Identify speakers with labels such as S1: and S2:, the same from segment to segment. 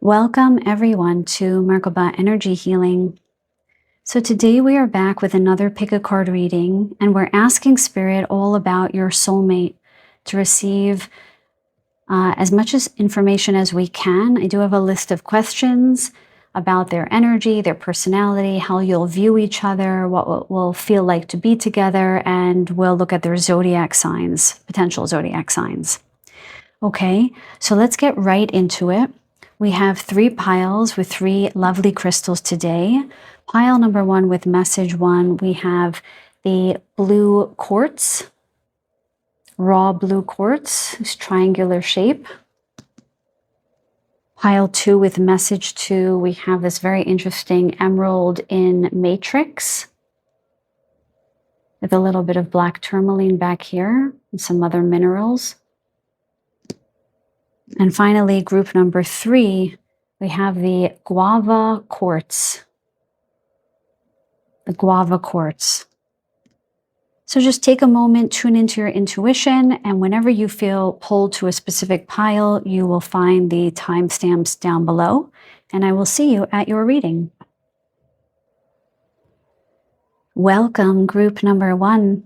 S1: Welcome everyone to Merkaba Energy Healing. So today we are back with another pick a card reading, and we're asking Spirit all about your soulmate to receive as much information as we can. I do have a list of questions about their energy, their personality, how you'll view each other, what it will feel like to be together, and we'll look at their zodiac signs, potential zodiac signs. Okay, so let's get right into it. We have 3 piles with 3 lovely crystals today. Pile number 1 with message 1, we have the blue quartz, raw blue quartz, whose triangular shape. Pile 2 with message 2, we have this very interesting emerald in matrix with a little bit of black tourmaline back here and some other minerals. And finally, group number 3, we have the guava quartz. The guava quartz. So just take a moment, tune into your intuition, and whenever you feel pulled to a specific pile, you will find the timestamps down below, and I will see you at your reading. Welcome, group number 1.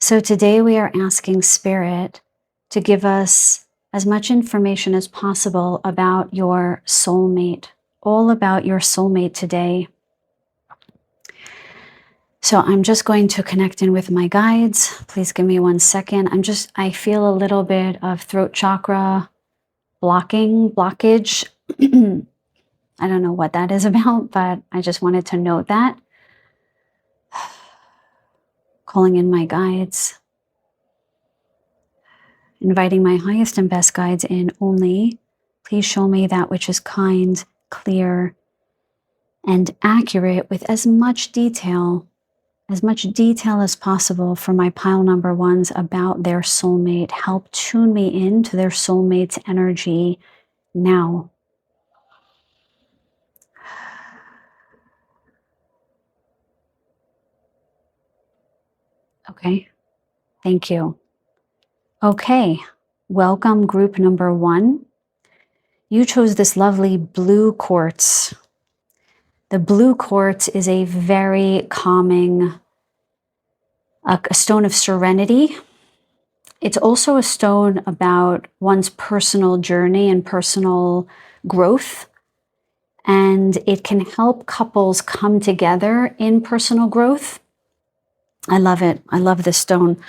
S1: So today we are asking Spirit to give us as much information as possible about your soulmate, all about your soulmate today. So I'm just going to connect in with my guides. Please give me 1 second. I feel a little bit of throat chakra blockage. I don't know what that is about, but I just wanted to note that. Calling in my guides. Inviting my highest and best guides in only. Please show me that which is kind, clear, and accurate with as much detail as possible for my pile number 1s about their soulmate. Help tune me into their soulmate's energy now. Okay, thank you. Okay, welcome group number 1. You chose this lovely blue quartz. The blue quartz is a very calming, a stone of serenity. It's also a stone about one's personal journey and personal growth. And it can help couples come together in personal growth. I love it. I love this stone.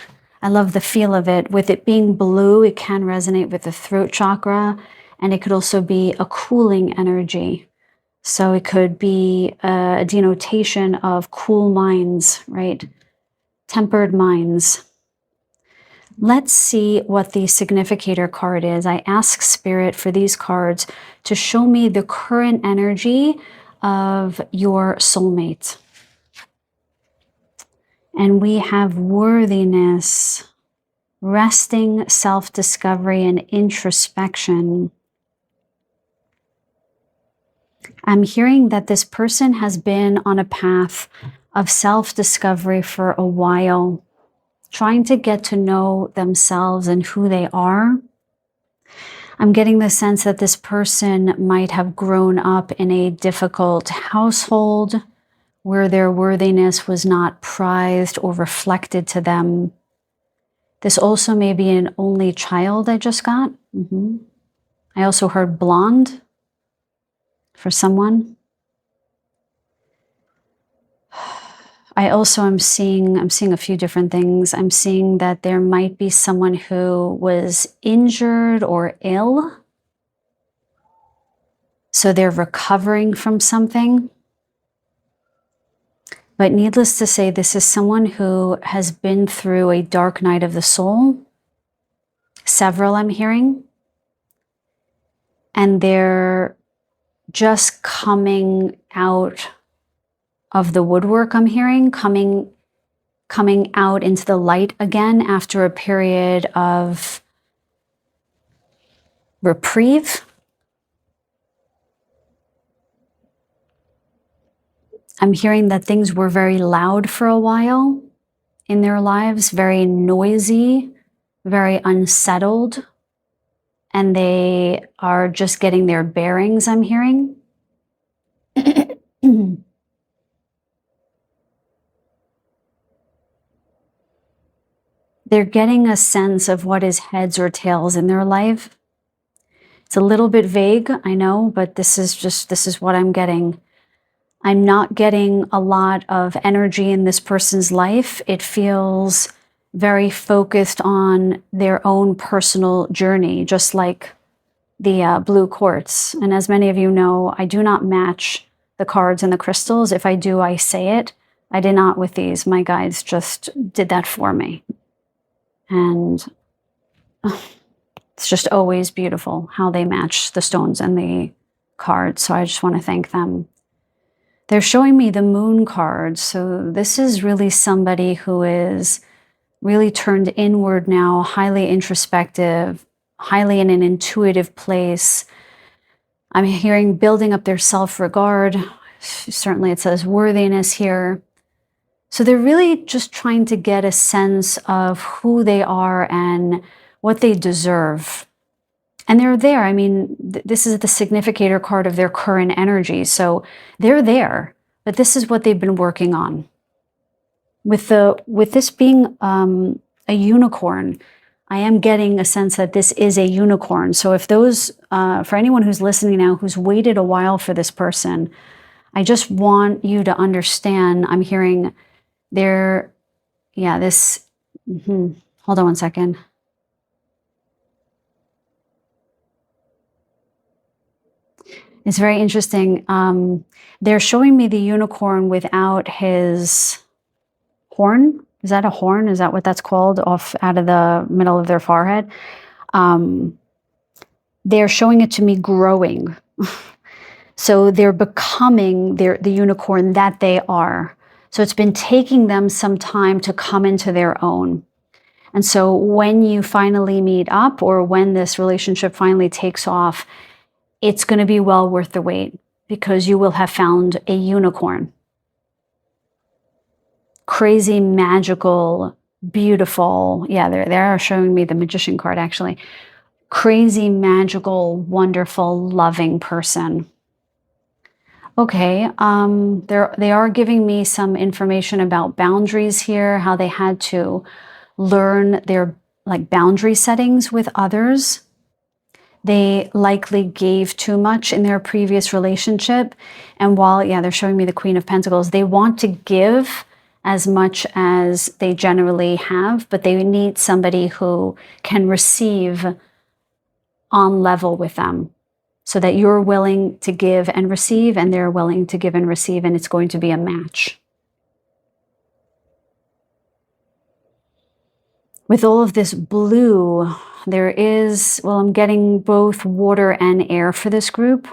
S1: I love the feel of it. With it being blue, it can resonate with the throat chakra, and it could also be a cooling energy. So it could be a denotation of cool minds, right? Tempered minds. Let's see what the significator card is. I ask Spirit for these cards to show me the current energy of your soulmate. And we have worthiness, resting, self-discovery, and introspection. I'm hearing that this person has been on a path of self-discovery for a while, trying to get to know themselves and who they are. I'm getting the sense that this person might have grown up in a difficult household, where their worthiness was not prized or reflected to them. This also may be an only child I just got. I also heard blonde for someone. I also am seeing a few different things. I'm seeing that there might be someone who was injured or ill. So they're recovering from something. But needless to say, this is someone who has been through a dark night of the soul. Several I'm hearing. And they're just coming out of the woodwork, I'm hearing. Coming out into the light again after a period of reprieve. I'm hearing that things were very loud for a while in their lives, very noisy, very unsettled. and they are just getting their bearings, I'm hearing. They're getting a sense of what is heads or tails in their life. It's a little bit vague, I know, but this is what I'm getting. I'm not getting a lot of energy in this person's life. It feels very focused on their own personal journey, just like the blue quartz. And as many of you know, I do not match the cards and the crystals. If I do, I say it. I did not with these. My guides just did that for me. And it's just always beautiful how they match the stones and the cards. So I just want to thank them. They're showing me the moon card. So this is really somebody who is really turned inward now, highly introspective, highly in an intuitive place. I'm hearing building up their self-regard. Certainly it says worthiness here. So they're really just trying to get a sense of who they are and what they deserve. And they're there. I mean, this is the significator card of their current energy. So they're there, but this is what they've been working on. With this being a unicorn, I am getting a sense that this is a unicorn. So if those, for anyone who's listening now, who's waited a while for this person, I just want you to understand, I'm hearing there, yeah, this, hold on one second. It's very interesting. They're showing me the unicorn without his horn. Is that a horn? Is that what that's called? Off out of the middle of their forehead. They're showing it to me growing. So they're becoming the unicorn that they are. So it's been taking them some time to come into their own. And so when you finally meet up, or when this relationship finally takes off, it's going to be well worth the wait, because you will have found a unicorn. Crazy, magical, beautiful. Yeah, they're showing me the magician card, actually. Crazy, magical, wonderful, loving person. Okay, they are giving me some information about boundaries here, how they had to learn their boundary settings with others. They likely gave too much in their previous relationship. And while, yeah, they're showing me the Queen of Pentacles, they want to give as much as they generally have, but they need somebody who can receive on level with them, so that you're willing to give and receive, and they're willing to give and receive, and it's going to be a match. With all of this blue, there is, well, I'm getting both water and air for this group.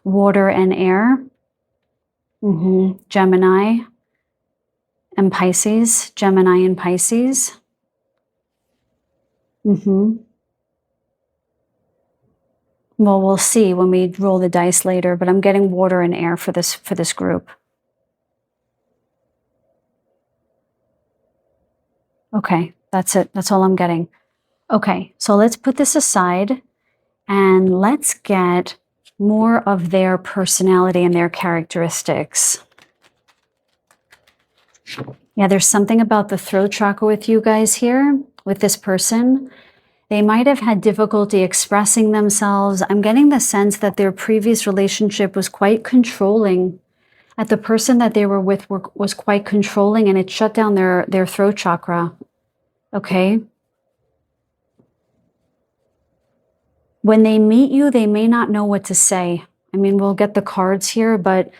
S1: Water and air. Gemini and Pisces. Gemini and Pisces. Well, we'll see when we roll the dice later, but I'm getting water and air for this group. Okay, that's it. That's all I'm getting. Okay, so let's put this aside and let's get more of their personality and their characteristics. Yeah, there's something about the throat chakra with you guys here, with this person. They might have had difficulty expressing themselves. I'm getting the sense that their previous relationship was quite controlling. That the person that they were with was quite controlling, and it shut down their throat chakra. Okay. When they meet you, they may not know what to say. I mean, we'll get the cards here, but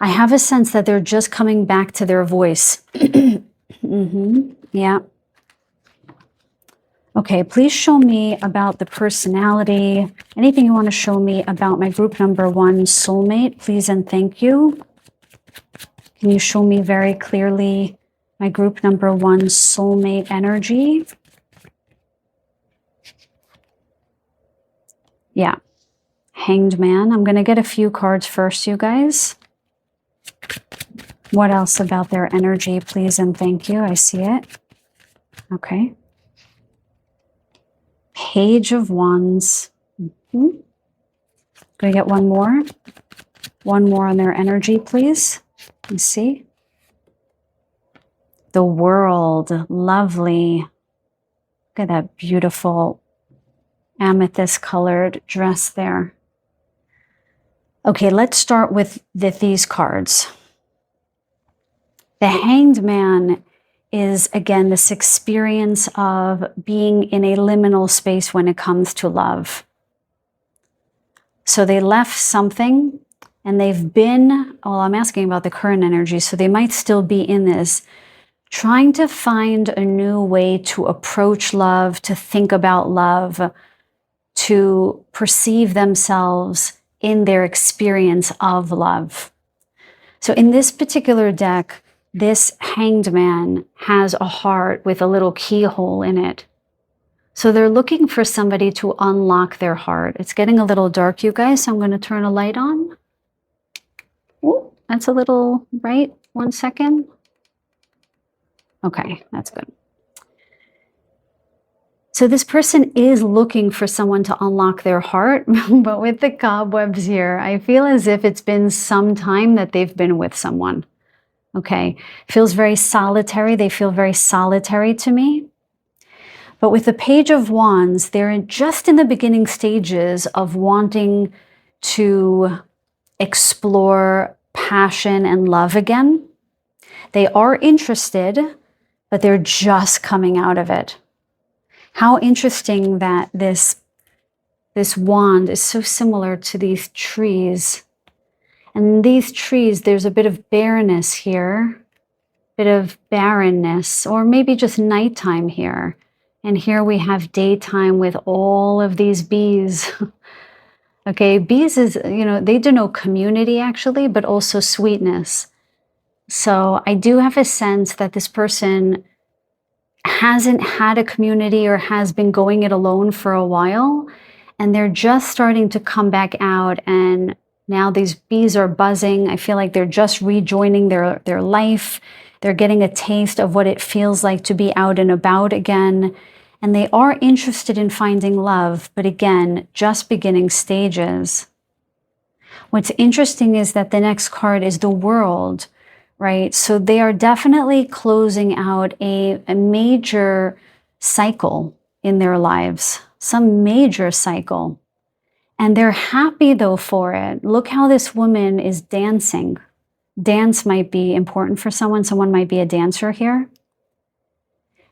S1: I have a sense that they're just coming back to their voice. Yeah. Okay, please show me about the personality. Anything you want to show me about my group number 1 soulmate, please and thank you. Can you show me very clearly my group number 1 soulmate energy? Yeah. Hanged Man. I'm going to get a few cards first, you guys. What else about their energy, please and thank you? I see it. Okay. Page of Wands. Can we get one more? One more on their energy, please. Let's see. The World. Lovely. Look at that beautiful amethyst colored dress there. Okay, let's start with these cards. The Hanged Man is, again, this experience of being in a liminal space when it comes to love. So they left something and they've been, well, I'm asking about the current energy, so they might still be in this, trying to find a new way to approach love, to think about love, to perceive themselves in their experience of love. So in this particular deck, this Hanged Man has a heart with a little keyhole in it. So they're looking for somebody to unlock their heart. It's getting a little dark, you guys, so I'm going to turn a light on. Oh, that's a little bright. 1 second. Okay, that's good. So this person is looking for someone to unlock their heart, but with the cobwebs here, I feel as if it's been some time that they've been with someone. Okay, feels very solitary. They feel very solitary to me. But with the Page of Wands, they're just in the beginning stages of wanting to explore passion and love again. They are interested, but they're just coming out of it. How interesting that this wand is so similar to these trees. And these trees, there's a bit of bareness here, bit of barrenness, or maybe just nighttime here. And here we have daytime with all of these bees. Okay, bees is, they denote community actually, but also sweetness. So I do have a sense that this person hasn't had a community or has been going it alone for a while, and they're just starting to come back out, and now these bees are buzzing. I feel like they're just rejoining their life. They're getting a taste of what it feels like to be out and about again, and they are interested in finding love, but again, just beginning stages. What's interesting is that the next card is the World, right? So they are definitely closing out a major cycle in their lives, some major cycle. And they're happy though for it. Look how this woman is dancing. Dance might be important for someone. Someone might be a dancer here.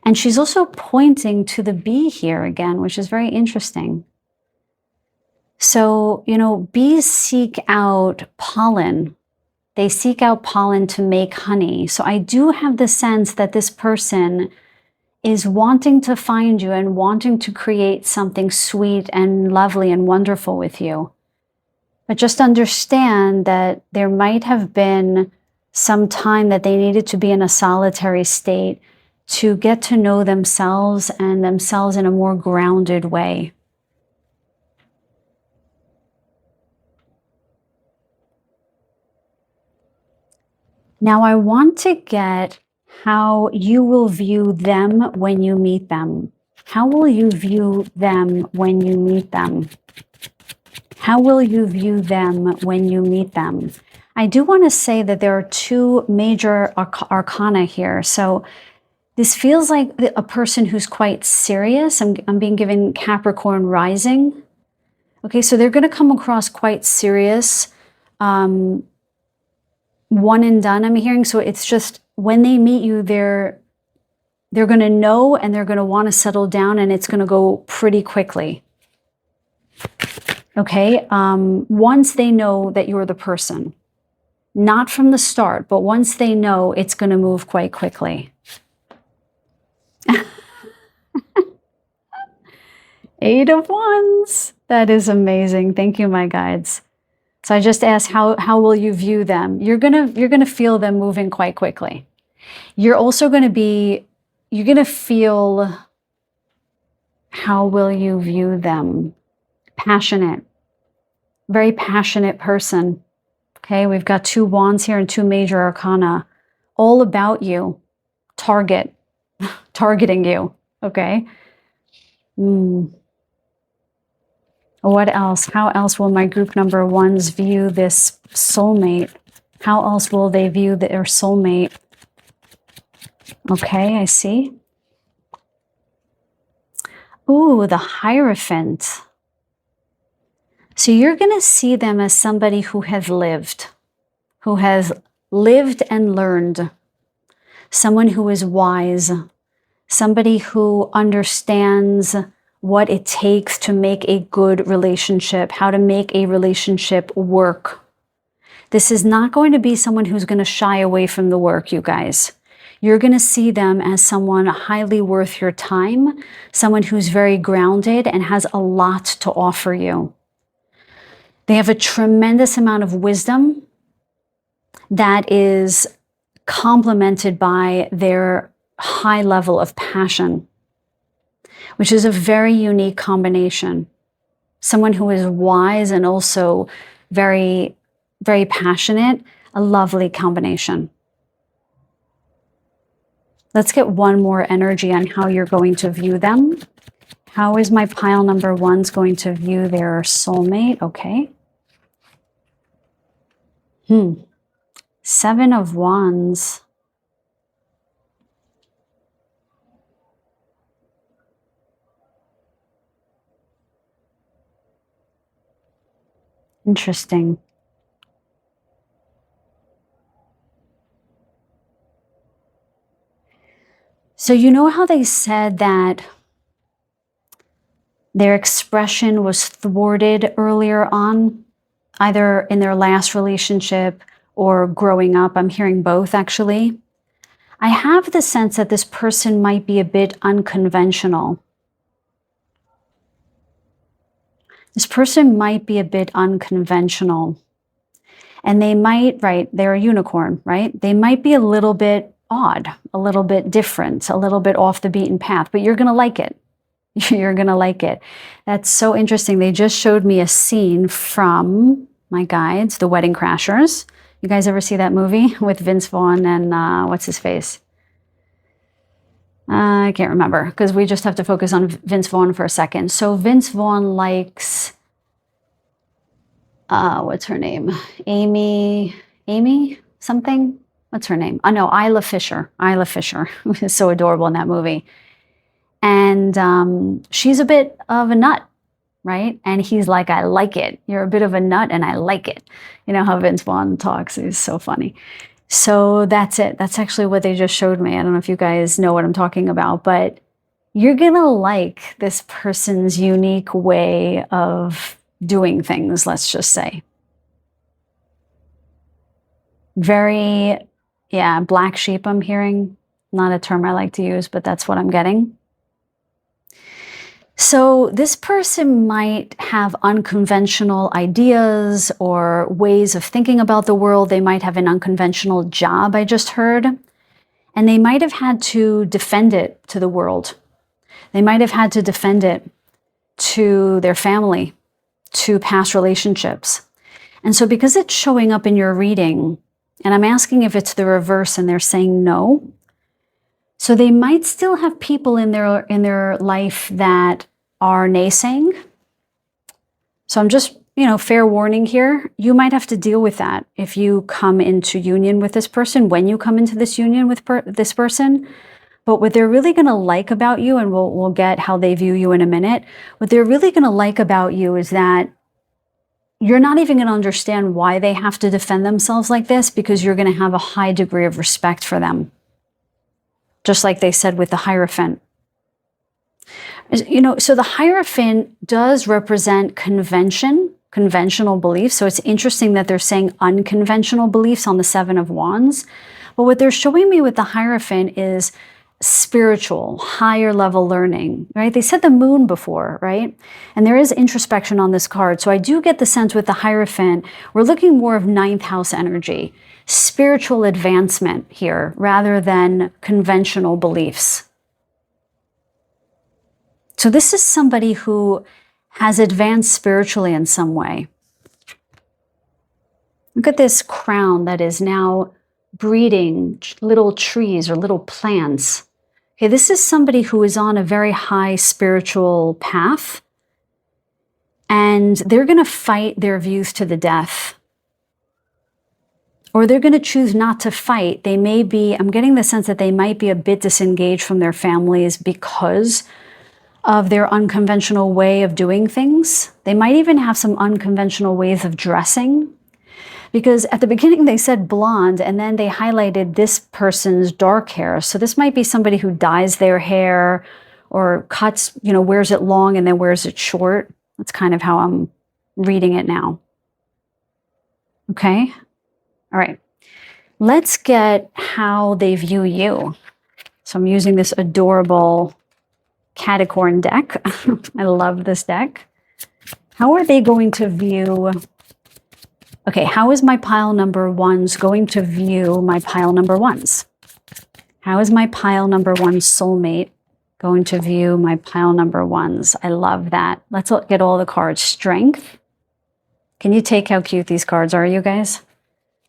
S1: And she's also pointing to the bee here again, which is very interesting. So, bees seek out pollen. They seek out pollen to make honey. So I do have the sense that this person is wanting to find you and wanting to create something sweet and lovely and wonderful with you. But just understand that there might have been some time that they needed to be in a solitary state to get to know themselves and themselves in a more grounded way. Now I want to get how you will view them when you meet them. How will you view them when you meet them? How will you view them when you meet them? I do want to say that there are two major arcana here. So this feels like a person who's quite serious. I'm being given Capricorn rising. Okay, so they're going to come across quite serious. One and done, I'm hearing. So it's just when they meet you, they're going to know and they're going to want to settle down, and it's going to go pretty quickly. Okay, once they know that you're the person, not from the start, but once they know, it's going to move quite quickly. Eight of Wands. That is amazing. Thank you, my guides. So I just asked, how will you view them? You're gonna feel them moving quite quickly. You're also you're gonna feel, how will you view them? Passionate, very passionate person. Okay, we've got two wands here and two major arcana, all about you, targeting you. Okay. What else? How else will my group number ones view this soulmate? How else will they view their soulmate? Okay, I see. Ooh, the Hierophant. So you're going to see them as somebody who has lived and learned, someone who is wise, somebody who understands what it takes to make a good relationship, how to make a relationship work. This is not going to be someone who's going to shy away from the work, you guys. You're going to see them as someone highly worth your time, someone who's very grounded and has a lot to offer you. They have a tremendous amount of wisdom that is complemented by their high level of passion, which is a very unique combination. Someone who is wise and also very, very passionate, a lovely combination. Let's get one more energy on how you're going to view them. How is my pile number ones going to view their soulmate? Okay. 7 of Wands. Interesting. So you know how they said that their expression was thwarted earlier on, either in their last relationship or growing up? I'm hearing both, actually. I have the sense that this person might be a bit unconventional. This person might be a bit unconventional. And they might, right, they're a unicorn, right? They might be a little bit odd, a little bit different, a little bit off the beaten path, but you're going to like it. You're going to like it. That's so interesting. They just showed me a scene from my guides, The Wedding Crashers. You guys ever see that movie with Vince Vaughn and what's his face? I can't remember because we just have to focus on Vince Vaughn for a second. So Vince Vaughn likes, what's her name? Amy something? What's her name? Oh no, Isla Fisher. Isla Fisher, who is so adorable in that movie. And she's a bit of a nut, right? And he's like, I like it. You're a bit of a nut and I like it. You know how Vince Vaughn talks. He's so funny. So that's it. That's actually what they just showed me. I don't know if you guys know what I'm talking about, but you're going to like this person's unique way of doing things, let's just say. Very, yeah, black sheep I'm hearing. Not a term I like to use, but that's what I'm getting. So this person might have unconventional ideas or ways of thinking about the world. They might have an unconventional job, I just heard. And they might have had to defend it to the world. They might have had to defend it to their family, to past relationships. And so because it's showing up in your reading, and I'm asking if it's the reverse and they're saying no, so they might still have people in their life that are naysaying. So I'm just, fair warning here. You might have to deal with that if you come into union with this person, when you come into this union with this person. But what they're really going to like about you, and we'll get how they view you in a minute, what they're really going to like about you is that you're not even going to understand why they have to defend themselves like this, because you're going to have a high degree of respect for them. Just like they said with the Hierophant. So the Hierophant does represent conventional beliefs. So it's interesting that they're saying unconventional beliefs on the 7 of Wands. But what they're showing me with the Hierophant is spiritual, higher level learning, right? They said the moon before, right? And there is introspection on this card. So I do get the sense with the Hierophant, we're looking more of 9th house energy, spiritual advancement here rather than conventional beliefs. So this is somebody who has advanced spiritually in some way. Look at this crown that is now breeding little trees or little plants. Okay, this is somebody who is on a very high spiritual path. And and they're going to fight their views to the death. Or they're going to choose not to fight. They may be, I'm getting the sense that they might be a bit disengaged from their families because of their unconventional way of doing things. They might even have some unconventional ways of dressing. Because at the beginning they said blonde, and then they highlighted this person's dark hair. So this might be somebody who dyes their hair or cuts, wears it long and then wears it short. That's kind of how I'm reading it now. Okay? All right, let's get how they view you. So I'm using this adorable Caticorn deck. I love this deck. How are they going to view... Okay, how is my pile number ones going to view my pile number ones? How is my pile number one soulmate going to view my pile number ones? I love that. Let's get all the cards. Strength. Can you take how cute these cards are, you guys?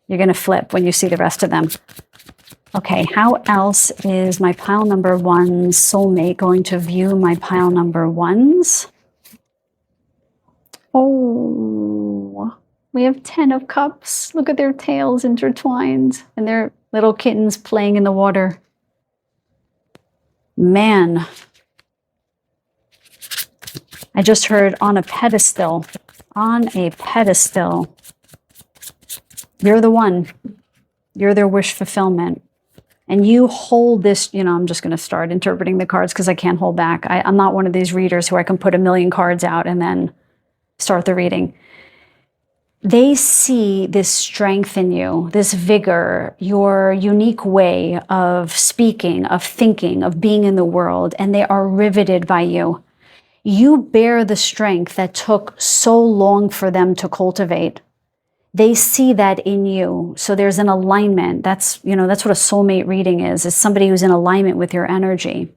S1: You're going to flip when you see the rest of them. Okay, how else is my pile number one soulmate going to view my pile number ones? Oh, we have 10 of cups. Look at their tails intertwined and their little kittens playing in the water. Man, I just heard on a pedestal. On a pedestal. You're the one. You're their wish fulfillment. And you hold this, I'm just going to start interpreting the cards because I can't hold back. I'm not one of these readers who I can put a million cards out and then start the reading. They see this strength in you, this vigor, your unique way of speaking, of thinking, of being in the world, and they are riveted by you. You bear the strength that took so long for them to cultivate. They see that in you. So there's an alignment. That's what a soulmate reading is somebody who's in alignment with your energy.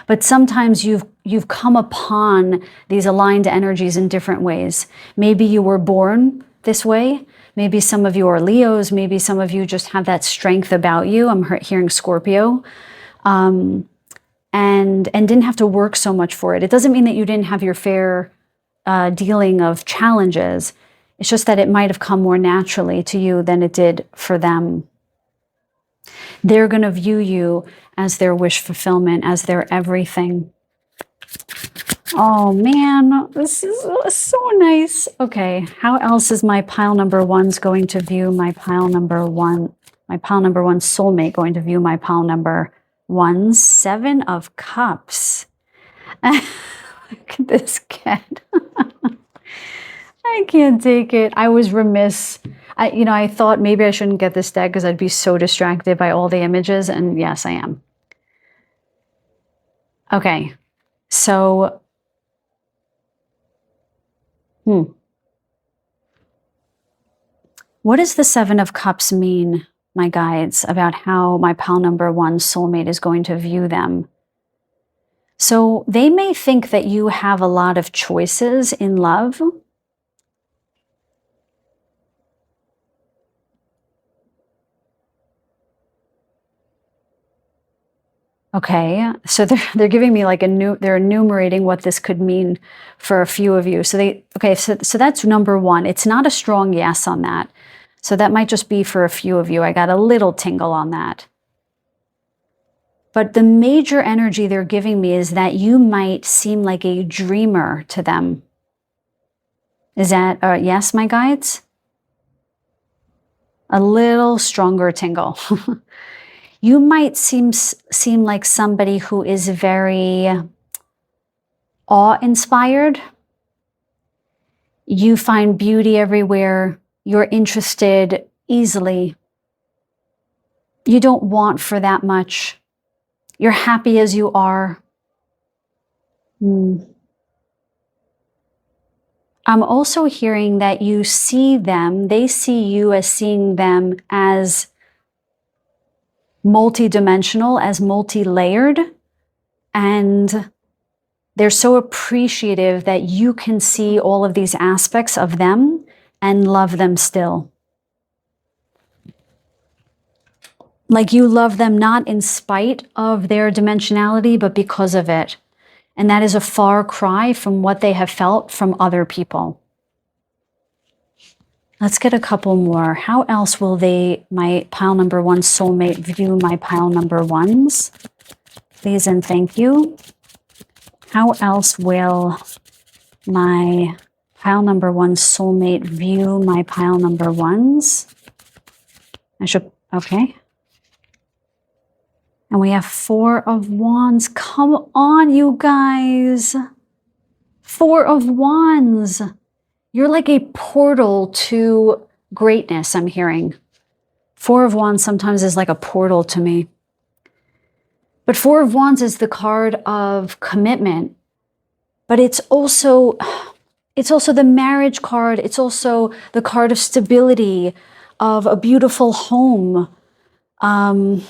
S1: But sometimes you've come upon these aligned energies in different ways. Maybe you were born this way. Maybe some of you are Leos. Maybe some of you just have that strength about you. I'm hearing Scorpio. And didn't have to work so much for it. It doesn't mean that you didn't have your fair dealing of challenges. It's just that it might have come more naturally to you than it did for them. They're going to view you as their wish fulfillment, as their everything. Oh man, this is so nice. Okay, how else is my pile number ones going to view my pile number one soulmate going to view my pile number one? 7 of Cups. Look at this cat. I can't take it. I was remiss. I thought maybe I shouldn't get this deck because I'd be so distracted by all the images. And yes, I am. Okay. So, what does the 7 of Cups mean, my guides, about how my pile number one soulmate is going to view them? So they may think that you have a lot of choices in love. Okay, so they're giving me like they're enumerating what this could mean for a few of you. So so that's number one. It's not a strong yes on that. So that might just be for a few of you. I got a little tingle on that. But the major energy they're giving me is that you might seem like a dreamer to them. Is that a yes, my guides? A little stronger tingle. You might seem like somebody who is very awe-inspired. You find beauty everywhere. You're interested easily. You don't want for that much. You're happy as you are. I'm also hearing that you see them, they see you as seeing them as multi-dimensional, as multi-layered, and they're so appreciative that you can see all of these aspects of them and love them still. Like you love them not in spite of their dimensionality, but because of it. And that is a far cry from what they have felt from other people. Let's get a couple more. How else will my pile number one soulmate, view my pile number ones? Please and thank you. How else will my pile number one soulmate view my pile number ones? Okay. And we have Four of Wands. Come on, you guys. Four of Wands. You're like a portal to greatness, I'm hearing. Four of Wands sometimes is like a portal to me. But Four of Wands is the card of commitment. But it's also the marriage card. It's also the card of stability, of a beautiful home. And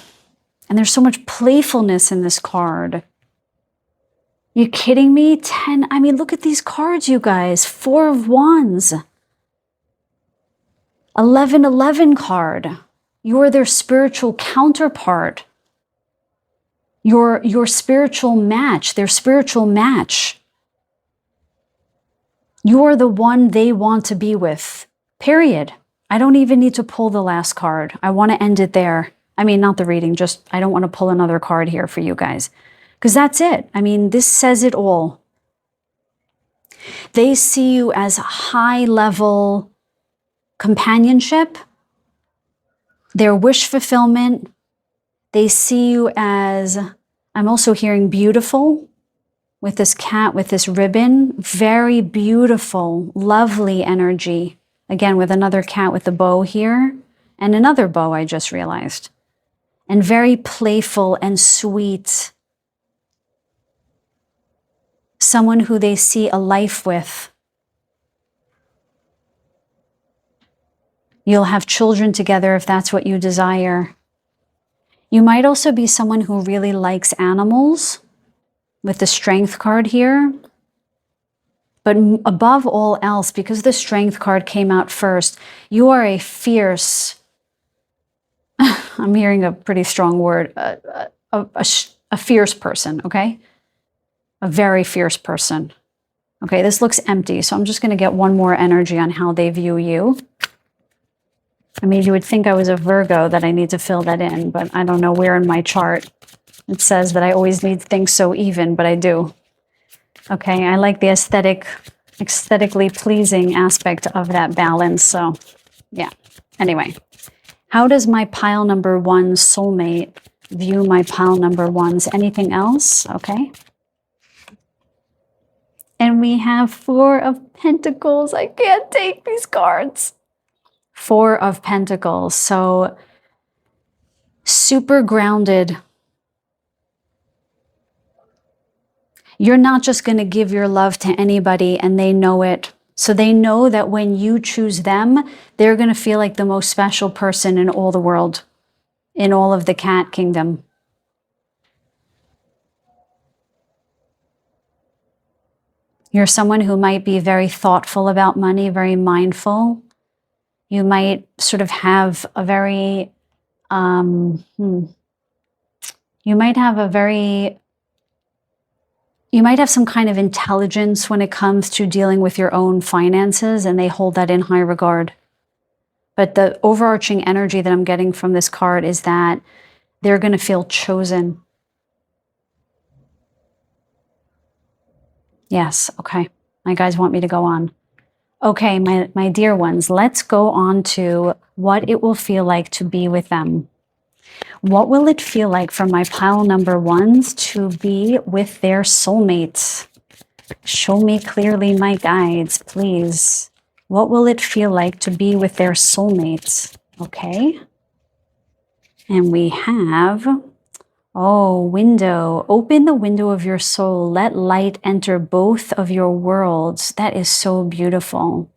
S1: there's so much playfulness in this card. You kidding me? 10. I mean, look at these cards, you guys. Four of Wands. 11 card. You're their spiritual counterpart. Your spiritual match, their spiritual match. You're the one they want to be with. Period. I don't even need to pull the last card. I want to end it there. I mean, not the reading, just I don't want to pull another card here for you guys. Because that's it. I mean, this says it all. They see you as high-level companionship, their wish fulfillment. They see you as, I'm also hearing beautiful with this cat, with this ribbon. Very beautiful, lovely energy. Again, with another cat with a bow here and another bow, I just realized. And very playful and sweet. Someone who they see a life with. You'll have children together if that's what you desire. You might also be someone who really likes animals with the Strength card here. But above all else, because the Strength card came out first, you are a fierce, I'm hearing a pretty strong word, a fierce person, okay? A very fierce person. Okay, this looks empty, so I'm just going to get one more energy on how they view you. I mean, you would think I was a Virgo that I need to fill that in, but I don't know where in my chart it says that I always need things so even, but I do. Okay, I like the aesthetically pleasing aspect of that balance, so yeah. Anyway, how does my pile number one soulmate view my pile number ones? Anything else? Okay. And we have Four of Pentacles. I can't take these cards. Four of Pentacles. So super grounded. You're not just going to give your love to anybody and they know it. So they know that when you choose them, they're going to feel like the most special person in all the world, in all of the cat kingdom. You're someone who might be very thoughtful about money, very mindful. You might sort of have a very, you might have some kind of intelligence when it comes to dealing with your own finances, and they hold that in high regard. But the overarching energy that I'm getting from this card is that they're going to feel chosen. Yes, okay. My guys want me to go on. Okay, my dear ones, let's go on to what it will feel like to be with them. What will it feel like for my pile number ones to be with their soulmates? Show me clearly, my guides, please. What will it feel like to be with their soulmates? Okay. And we have, window. Open the window of your soul. Let light enter both of your worlds. That is so beautiful.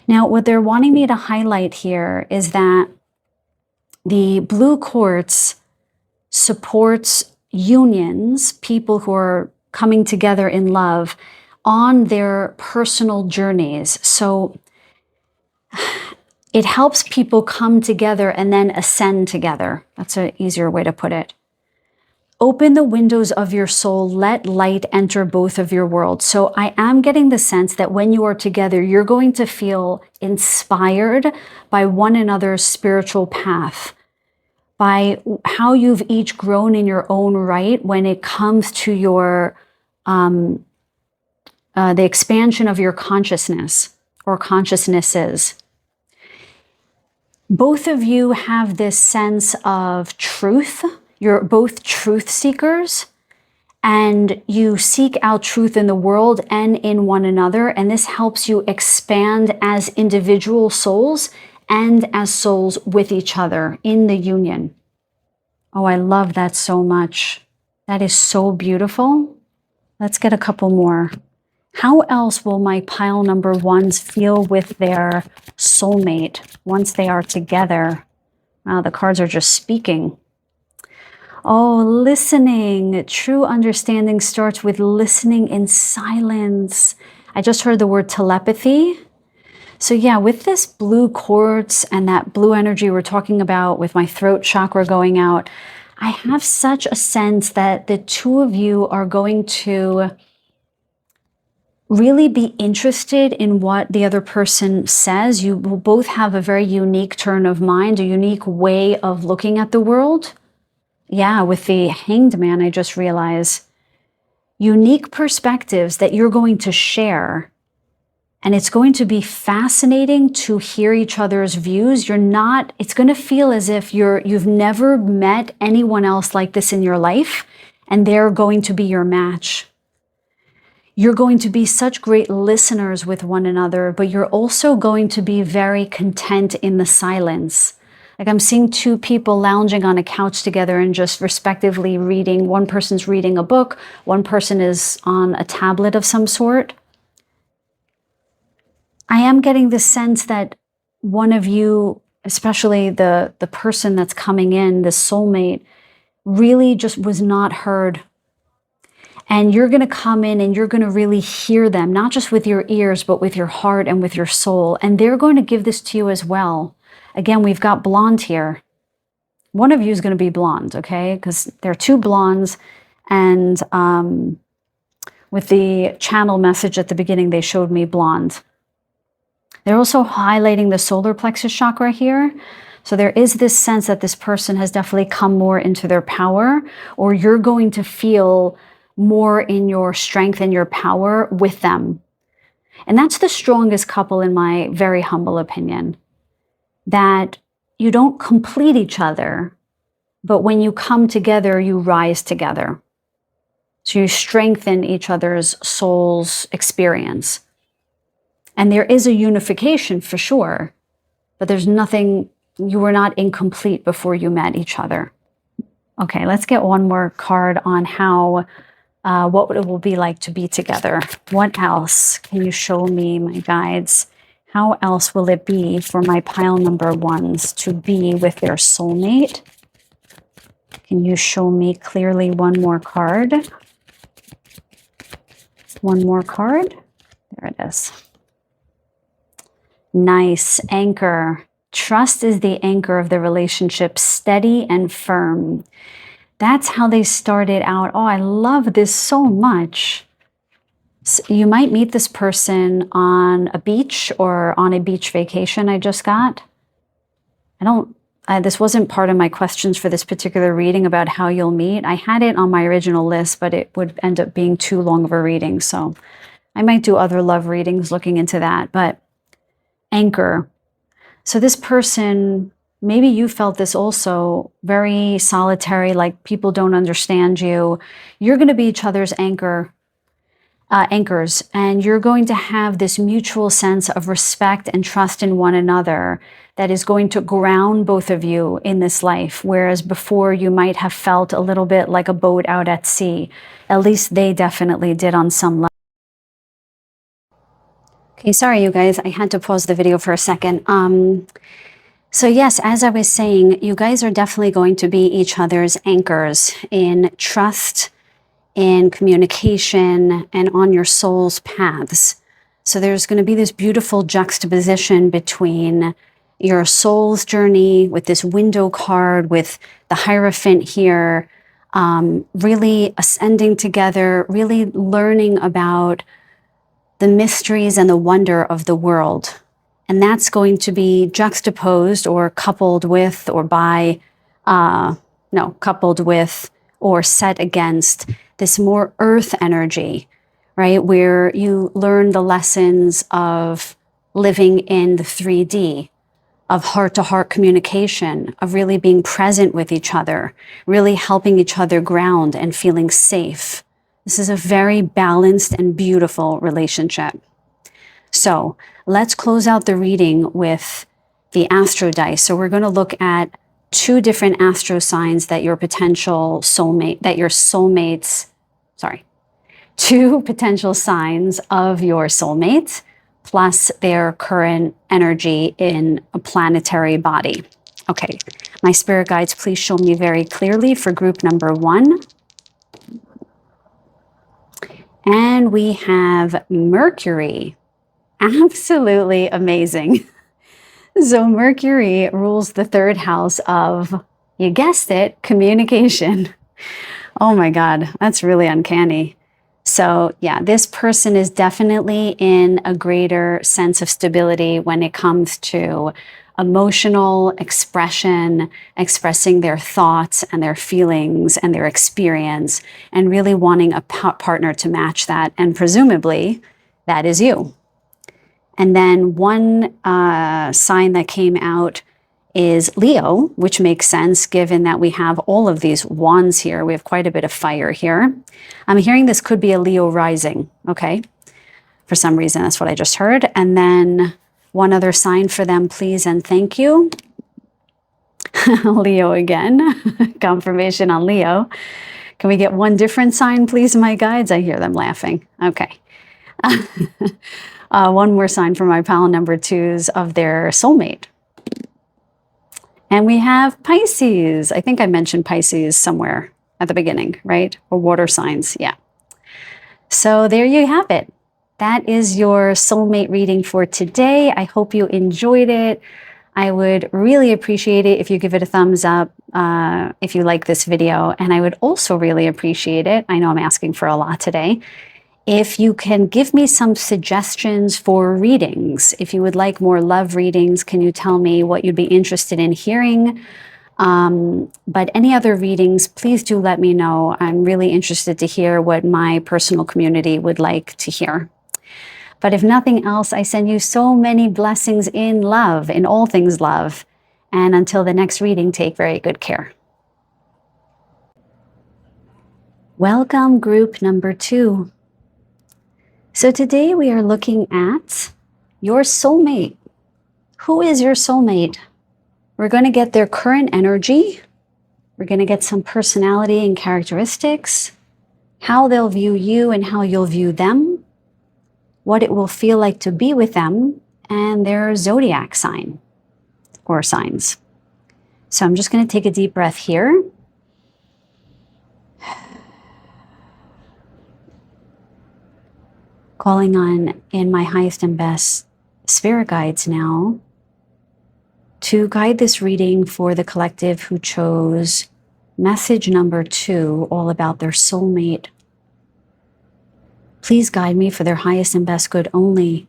S1: Now, what they're wanting me to highlight here is that the blue quartz supports unions, people who are coming together in love on their personal journeys. So it helps people come together and then ascend together. That's an easier way to put it. Open the windows of your soul. Let light enter both of your worlds. So I am getting the sense that when you are together, you're going to feel inspired by one another's spiritual path, by how you've each grown in your own right when it comes to your the expansion of your consciousness or consciousnesses. Both of you have this sense of truth. You're both truth seekers, and you seek out truth in the world and in one another, and this helps you expand as individual souls and as souls with each other in the union. Oh, I love that so much. That is so beautiful. Let's get a couple more. How else will my pile number ones feel with their soulmate once they are together? Wow, the cards are just speaking. Oh, listening. True understanding starts with listening in silence. I just heard the word telepathy. So yeah, with this blue quartz and that blue energy we're talking about with my throat chakra going out, I have such a sense that the two of you are going to really be interested in what the other person says. You will both have a very unique turn of mind, a unique way of looking at the world. Yeah, with the Hanged Man, I just realized unique perspectives that you're going to share. And it's going to be fascinating to hear each other's views. It's going to feel as if you've never met anyone else like this in your life, and they're going to be your match. You're going to be such great listeners with one another, but you're also going to be very content in the silence. Like I'm seeing two people lounging on a couch together and just respectively reading. One person's reading a book, one person is on a tablet of some sort. I am getting the sense that one of you, especially the person that's coming in, the soulmate, really just was not heard. And you're going to come in and you're going to really hear them, not just with your ears, but with your heart and with your soul. And they're going to give this to you as well. Again, we've got blonde here. One of you is going to be blonde, okay? Because there are two blondes. And with the channel message at the beginning, they showed me blonde. They're also highlighting the solar plexus chakra here. So there is this sense that this person has definitely come more into their power, or you're going to feel more in your strength and your power with them. And that's the strongest couple in my very humble opinion, that you don't complete each other, but when you come together, you rise together. So you strengthen each other's soul's experience. And there is a unification for sure, but there's nothing, you were not incomplete before you met each other. Okay, let's get one more card on how what it will be like to be together. What else can you show me, my guides? How else will it be for my pile number ones to be with their soulmate? Can you show me clearly one more card? One more card. There it is. Nice. Anchor. Trust is the anchor of the relationship, steady and firm. That's how they started out. Oh, I love this so much. So you might meet this person on a beach or on a beach vacation I just got. This wasn't part of my questions for this particular reading about how you'll meet. I had it on my original list, but it would end up being too long of a reading. So I might do other love readings looking into that. But anchor. So this person, maybe you felt this also, very solitary, like people don't understand you. You're going to be each other's anchors, and you're going to have this mutual sense of respect and trust in one another that is going to ground both of you in this life, whereas before you might have felt a little bit like a boat out at sea. At least they definitely did on some level. Okay, sorry you guys, I had to pause the video for a second. So yes, as I was saying, you guys are definitely going to be each other's anchors in trust, in communication, and on your soul's paths. So there's going to be this beautiful juxtaposition between your soul's journey with this window card, with the Hierophant here, really ascending together, really learning about the mysteries and the wonder of the world. And that's going to be juxtaposed or coupled with or by, coupled with or set against this more earth energy, right? Where you learn the lessons of living in the 3D, of heart-to-heart communication, of really being present with each other, really helping each other ground and feeling safe. This is a very balanced and beautiful relationship. So let's close out the reading with the astro dice. So we're going to look at two different astro signs that your potential soulmate, two potential signs of your soulmate, plus their current energy in a planetary body. Okay, my spirit guides, please show me very clearly for group number 1. And we have Mercury. Absolutely amazing. So Mercury rules the 3rd house of, you guessed it, communication. Oh my God, that's really uncanny. So yeah, this person is definitely in a greater sense of stability when it comes to emotional expression, expressing their thoughts and their feelings and their experience, and really wanting a partner to match that. And presumably that is you. And then one sign that came out is Leo, which makes sense given that we have all of these wands here. We have quite a bit of fire here. I'm hearing this could be a Leo rising, okay? For some reason, that's what I just heard. And then one other sign for them, please and thank you. Leo again, confirmation on Leo. Can we get one different sign, please, my guides? I hear them laughing. Okay. One more sign for my pile number 2s of their soulmate. And we have Pisces. I think I mentioned Pisces somewhere at the beginning, right? Or water signs, yeah. So there you have it. That is your soulmate reading for today. I hope you enjoyed it. I would really appreciate it if you give it a thumbs up if you like this video. And I would also really appreciate it, I know I'm asking for a lot today, if you can give me some suggestions for readings. If you would like more love readings, can you tell me what you'd be interested in hearing? But any other readings, please do let me know. I'm really interested to hear what my personal community would like to hear. But if nothing else, I send you so many blessings in love, in all things love. And until the next reading, take very good care. Welcome, group number 2. So today we are looking at your soulmate. Who is your soulmate? We're going to get their current energy. We're going to get some personality and characteristics, how they'll view you and how you'll view them, what it will feel like to be with them, and their zodiac sign or signs. So I'm just going to take a deep breath here. Calling on in my highest and best spirit guides now to guide this reading for the collective who chose message number 2, all about their soulmate. Please guide me for their highest and best good only.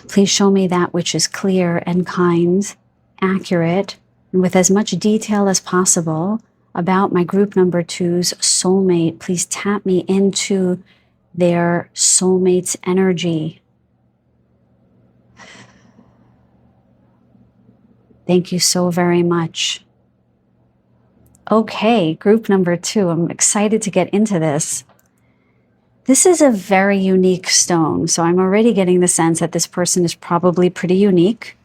S1: Please show me that which is clear and kind, accurate, and with as much detail as possible about my group number 2's soulmate. Please tap me into their soulmate's energy. Thank you so very much. Okay, group number 2. I'm excited to get into this. This is a very unique stone, so I'm already getting the sense that this person is probably pretty unique.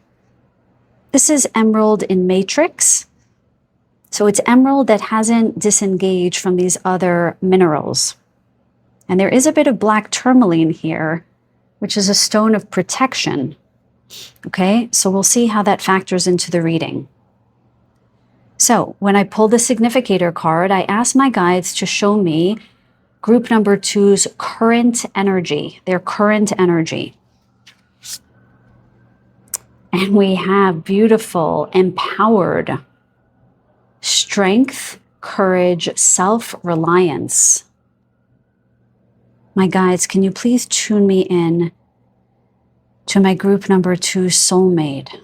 S1: This is emerald in matrix. So it's emerald that hasn't disengaged from these other minerals. And there is a bit of black tourmaline here, which is a stone of protection. Okay, so we'll see how that factors into the reading. So when I pull the significator card, I ask my guides to show me group number 2's current energy, their current energy. And we have beautiful, empowered strength, courage, self-reliance. My guides, can you please tune me in to my group number 2 soulmate?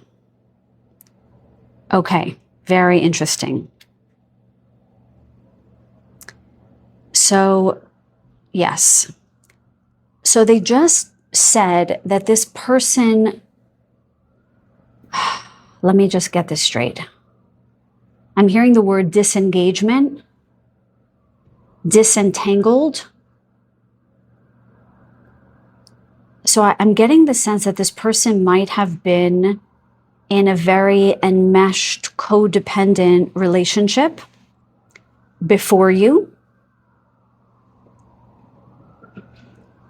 S1: Okay, very interesting. So, yes. So they just said that this person, let me just get this straight. I'm hearing the word disengagement, disentangled. So I'm getting the sense that this person might have been in a very enmeshed, codependent relationship before you.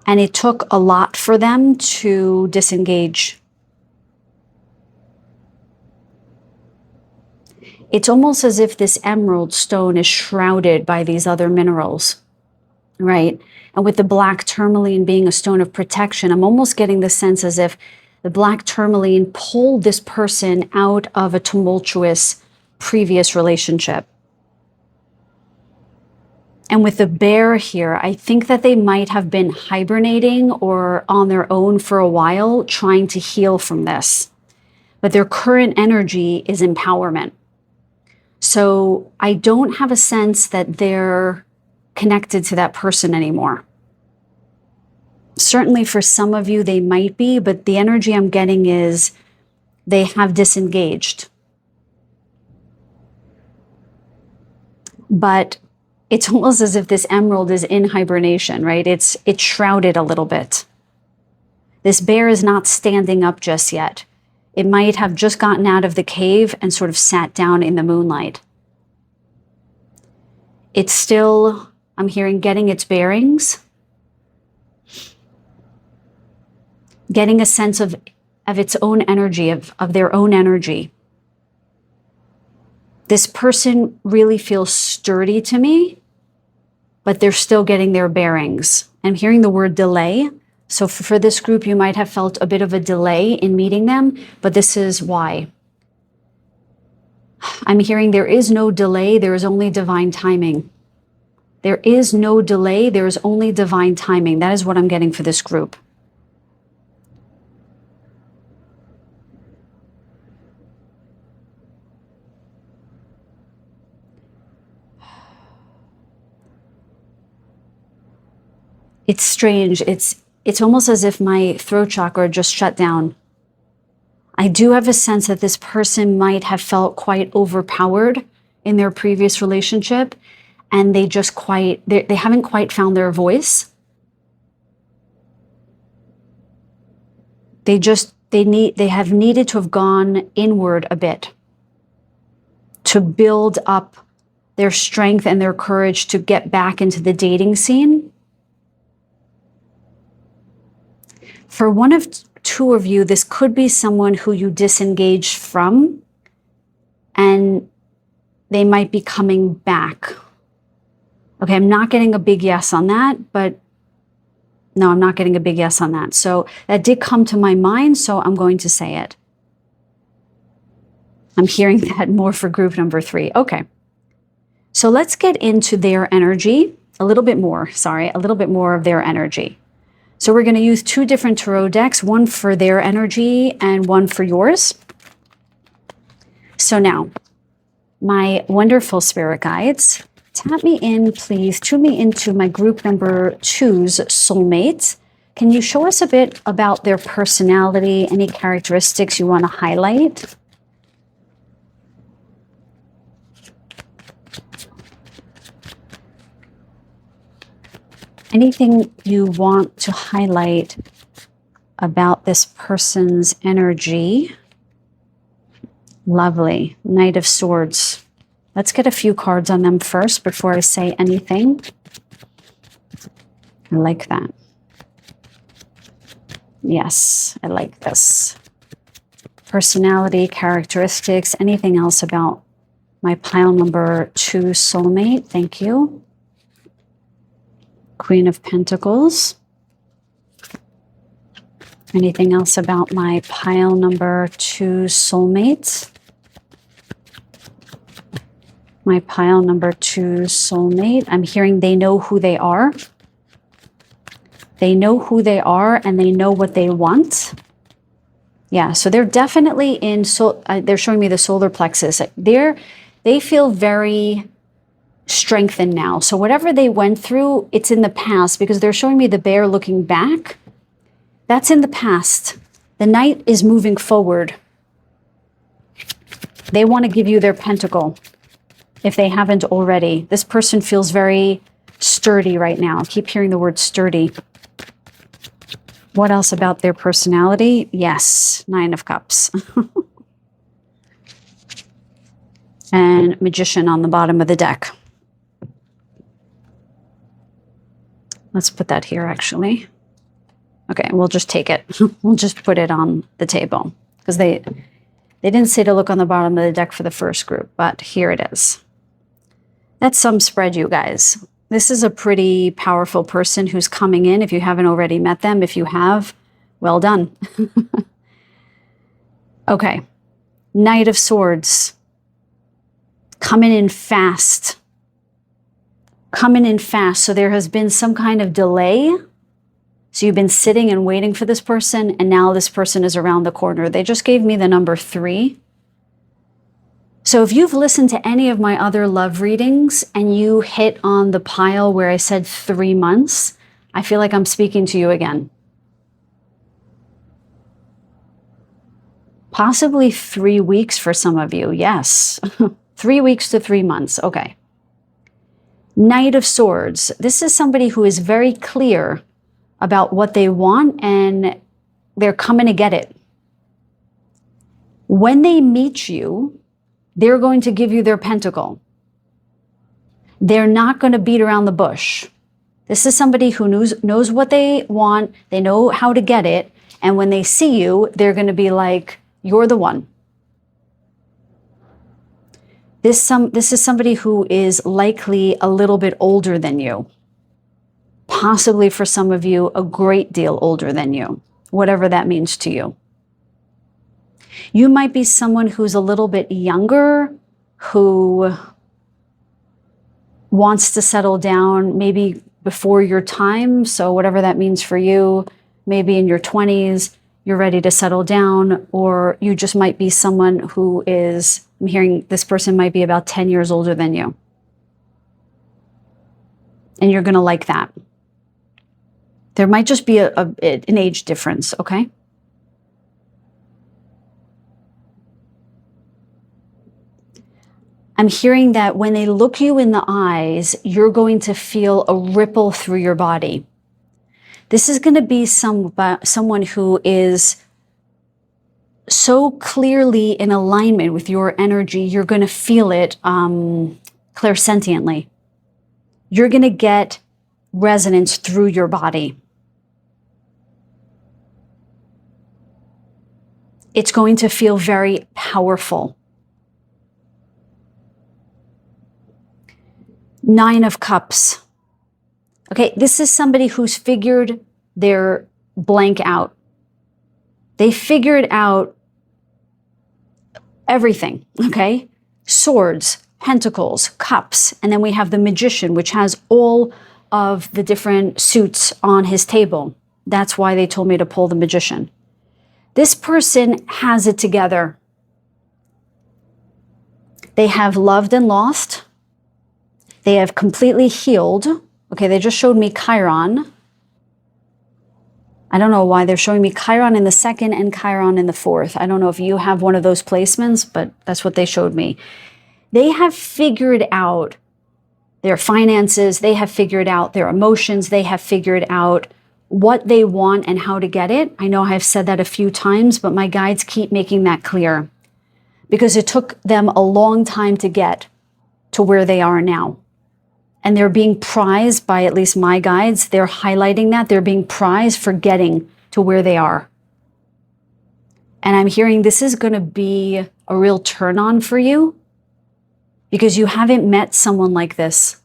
S1: And it took a lot for them to disengage. It's almost as if this emerald stone is shrouded by these other minerals, right? And with the black tourmaline being a stone of protection, I'm almost getting the sense as if the black tourmaline pulled this person out of a tumultuous previous relationship. And with the bear here, I think that they might have been hibernating or on their own for a while, trying to heal from this. But their current energy is empowerment. So I don't have a sense that they're connected to that person anymore. Certainly for some of you, they might be, but the energy I'm getting is they have disengaged. But it's almost as if this emerald is in hibernation, right? It's shrouded a little bit. This bear is not standing up just yet. It might have just gotten out of the cave and sort of sat down in the moonlight. It's still, I'm hearing, getting its bearings, getting a sense of its own energy, of their own energy. This person really feels sturdy to me, but they're still getting their bearings. I'm hearing the word delay. So for this group, you might have felt a bit of a delay in meeting them, but this is why. I'm hearing there is no delay, there is only divine timing. There is no delay, there is only divine timing. That is what I'm getting for this group. It's strange. It's almost as if my throat chakra just shut down. I do have a sense that this person might have felt quite overpowered in their previous relationship, and they just they haven't quite found their voice. They have needed to have gone inward a bit to build up their strength and their courage to get back into the dating scene. For one of two of you, this could be someone who you disengaged from, and they might be coming back. Okay, I'm not getting a big yes on that, but no, I'm not getting a big yes on that. So that did come to my mind, so I'm going to say it. I'm hearing that more for group number 3. Okay. So let's get into their energy a little bit more of their energy. So we're going to use 2 different tarot decks, one for their energy and one for yours. So now, my wonderful spirit guides, tap me in, please. Tune me into my group number 2's soulmates. Can you show us a bit about their personality, any characteristics you want to highlight? Anything you want to highlight about this person's energy? Lovely. Knight of Swords. Let's get a few cards on them first before I say anything. I like that. Yes, I like this. Personality, characteristics, anything else about my pile number 2 soulmate? Thank you. Queen of Pentacles. Anything else about my pile number 2 soulmates? My pile number 2 soulmate. I'm hearing they know who they are. They know who they are and they know what they want. Yeah, so they're definitely in, they're showing me the solar plexus. They feel very strengthened now. So whatever they went through, it's in the past, because they're showing me the bear looking back. That's in the past. The knight is moving forward. They want to give you their pentacle if they haven't already. This person feels very sturdy right now. I keep hearing the word sturdy. What else about their personality? Yes, 9 of Cups. And Magician on the bottom of the deck. Let's put that here, actually. Okay, we'll just take it. We'll just put it on the table, because they didn't say to look on the bottom of the deck for the first group, but here it is. That's some spread, you guys. This is a pretty powerful person who's coming in. If you haven't already met them, if you have, well done. Okay, Knight of Swords. Coming in fast. Coming in fast. So there has been some kind of delay. So you've been sitting and waiting for this person, and now this person is around the corner. They just gave me the number 3. So if you've listened to any of my other love readings and you hit on the pile where I said 3 months, I feel like I'm speaking to you again. Possibly 3 weeks for some of you. Yes. 3 weeks to 3 months. Okay. Knight of Swords. This is somebody who is very clear about what they want, and they're coming to get it. When they meet you, they're going to give you their pentacle. They're not going to beat around the bush. This is somebody who knows what they want. They know how to get it. And when they see you, they're going to be like, you're the one. This is somebody who is likely a little bit older than you. Possibly for some of you, a great deal older than you, whatever that means to you. You might be someone who's a little bit younger, who wants to settle down maybe before your time. So whatever that means for you, maybe in your 20s, you're ready to settle down, or you just might be someone who is, I'm hearing this person might be about 10 years older than you. And you're going to like that. There might just be an age difference, okay? I'm hearing that when they look you in the eyes, you're going to feel a ripple through your body. This is going to be someone who is so clearly in alignment with your energy, you're going to feel it clairsentiently. You're going to get resonance through your body. It's going to feel very powerful. 9 of Cups. Okay, this is somebody who's figured their blank out. They figured out everything, okay? Swords, pentacles, cups, and then we have the Magician, which has all of the different suits on his table. That's why they told me to pull the Magician. This person has it together. They have loved and lost. They have completely healed. Okay, they just showed me Chiron. I don't know why they're showing me Chiron in the 2nd and Chiron in the 4th. I don't know if you have one of those placements, but that's what they showed me. They have figured out their finances. They have figured out their emotions. They have figured out what they want and how to get it. I know I've said that a few times, but my guides keep making that clear, because it took them a long time to get to where they are now. And they're being prized by, at least my guides, they're highlighting that. They're being prized for getting to where they are. And I'm hearing this is going to be a real turn on for you, because you haven't met someone like this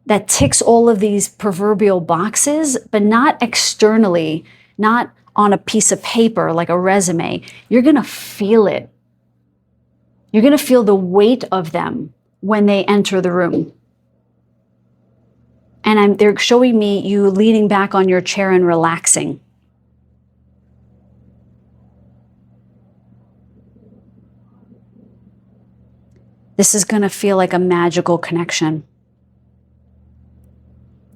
S1: that ticks all of these proverbial boxes, but not externally, not on a piece of paper like a resume. You're going to feel it. You're going to feel the weight of them when they enter the room. And they're showing me you leaning back on your chair and relaxing. This is going to feel like a magical connection.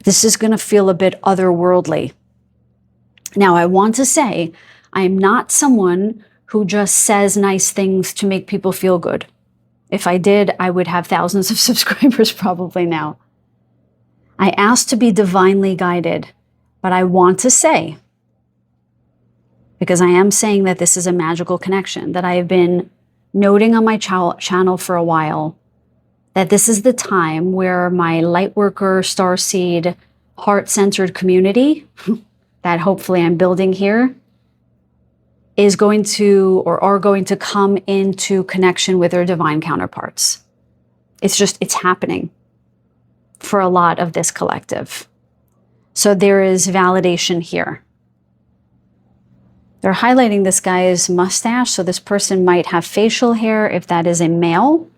S1: This is going to feel a bit otherworldly. Now, I want to say, I am not someone who just says nice things to make people feel good. If I did, I would have thousands of subscribers probably now. I asked to be divinely guided, but I want to say, because I am saying that this is a magical connection, that I have been noting on my channel for a while, that this is the time where my Lightworker, Starseed, heart-centered community that hopefully I'm building here is going to, or are going to come into connection with their divine counterparts. It's happening for a lot of this collective. So there is validation here. They're highlighting this guy's mustache, so this person might have facial hair if that is a male.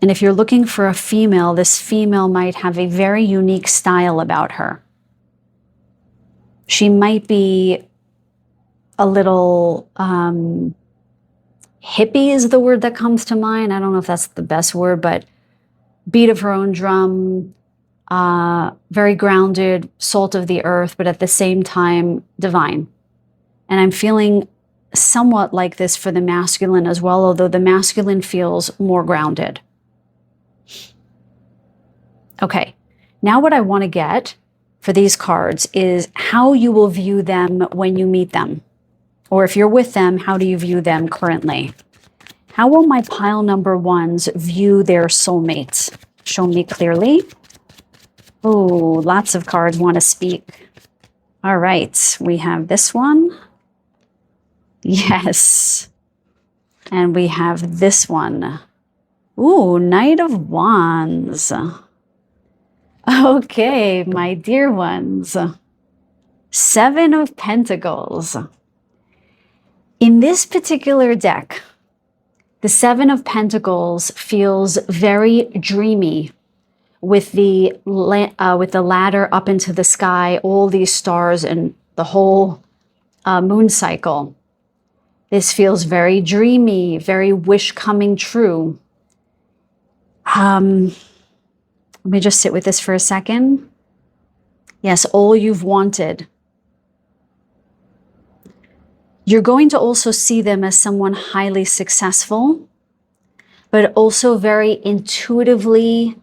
S1: And if you're looking for a female, this female might have a very unique style about her. She might be a little hippie is the word that comes to mind. I don't know if that's the best word, but beat of her own drum, very grounded, salt of the earth, but at the same time, divine. And I'm feeling somewhat like this for the masculine as well, although the masculine feels more grounded. Okay, now what I want to get for these cards is how you will view them when you meet them. Or if you're with them, how do you view them currently? How will my pile number ones view their soulmates? Show me clearly. Oh, lots of cards want to speak. All right, we have this one. Yes. And we have this one. Ooh, Knight of Wands. Okay, my dear ones. Seven of Pentacles. In this particular deck, the Seven of Pentacles feels very dreamy with the ladder up into the sky, all these stars and the whole moon cycle. This feels very dreamy, very wish coming true. Let me just sit with this for a second. Yes, all you've wanted. You're going to also see them as someone highly successful, but also very intuitively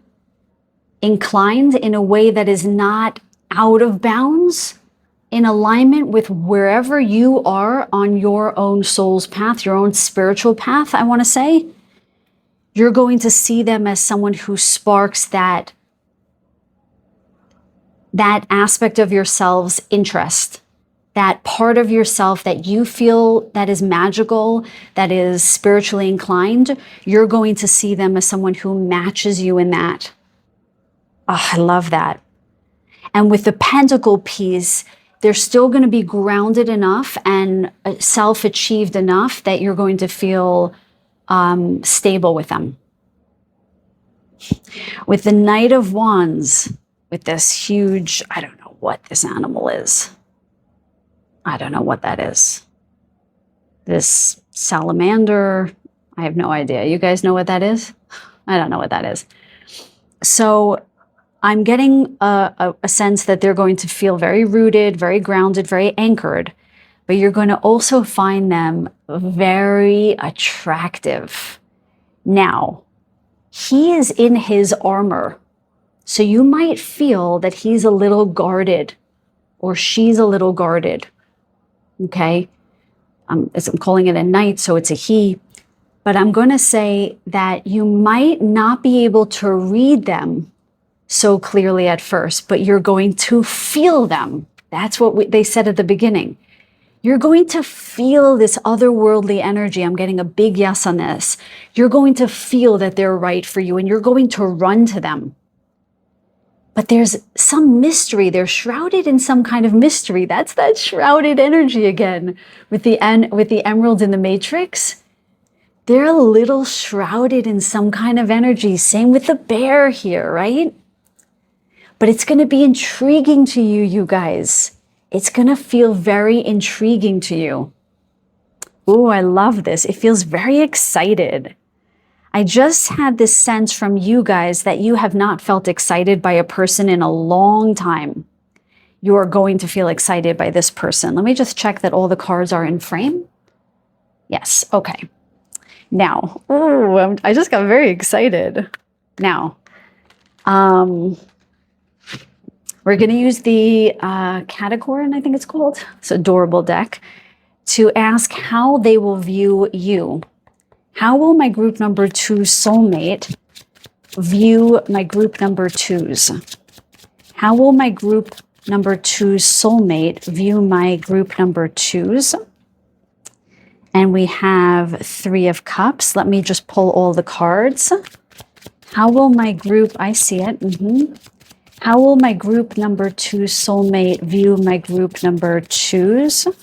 S1: inclined in a way that is not out of bounds, in alignment with wherever you are on your own soul's path, your own spiritual path, I want to say. You're going to see them as someone who sparks that aspect of yourself's interest, that part of yourself that you feel that is magical, that is spiritually inclined. You're going to see them as someone who matches you in that. Oh, I love that. And with the Pentacle piece, they're still going to be grounded enough and self-achieved enough that you're going to feel stable with them. With the Knight of Wands, with this huge, I don't know what this animal is. I don't know what that is. This salamander, I have no idea. You guys know what that is? I don't know what that is. So I'm getting a sense that they're going to feel very rooted, very grounded, very anchored, but you're going to also find them very attractive. Now, he is in his armor, so you might feel that he's a little guarded or she's a little guarded, okay? As I'm calling it a knight, so it's a he, but I'm going to say that you might not be able to read them so clearly at first, but you're going to feel them. That's what they said at the beginning. You're going to feel this otherworldly energy. I'm getting a big yes on this. You're going to feel that they're right for you and you're going to run to them. But there's some mystery. They're shrouded in some kind of mystery. That's that shrouded energy again with the emerald in the matrix. They're a little shrouded in some kind of energy. Same with the bear here, right? But it's going to be intriguing to you, you guys. It's going to feel very intriguing to you. Ooh, I love this. It feels very excited. I just had this sense from you guys that you have not felt excited by a person in a long time. You are going to feel excited by this person. Let me just check that all the cards are in frame. Yes, okay. Now, ooh, I just got very excited. Now, we're going to use the Catacorin, I think it's called. It's an adorable deck, to ask how they will view you. How will my group number 2 soulmate view my group number 2s? How will my group number 2 soulmate view my group number 2s? And we have 3 of Cups. Let me just pull all the cards. How will my group, I see it. How will my group number 2 soulmate view my group number 2s?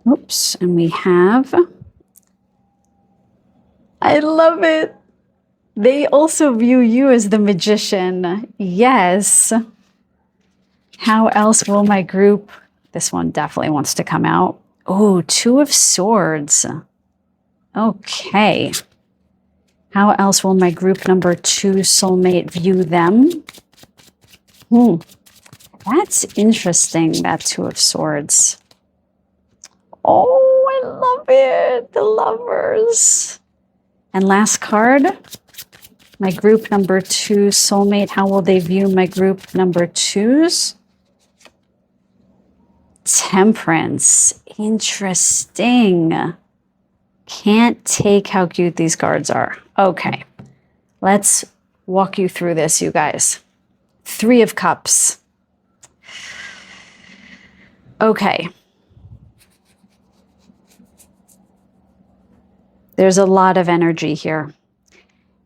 S1: Oops, and we have, I love it. They also view you as the Magician. Yes. How else will my group, this one definitely wants to come out. Oh, 2 of Swords. Okay. How else will my group number 2 soulmate view them? That's interesting, that 2 of Swords. Oh, I love it. The Lovers. And last card, my group number 2 soulmate. How will they view my group number 2s? Temperance. Interesting. Can't take how cute these cards are. Okay, let's walk you through this, you guys. 3 of Cups. Okay. There's a lot of energy here.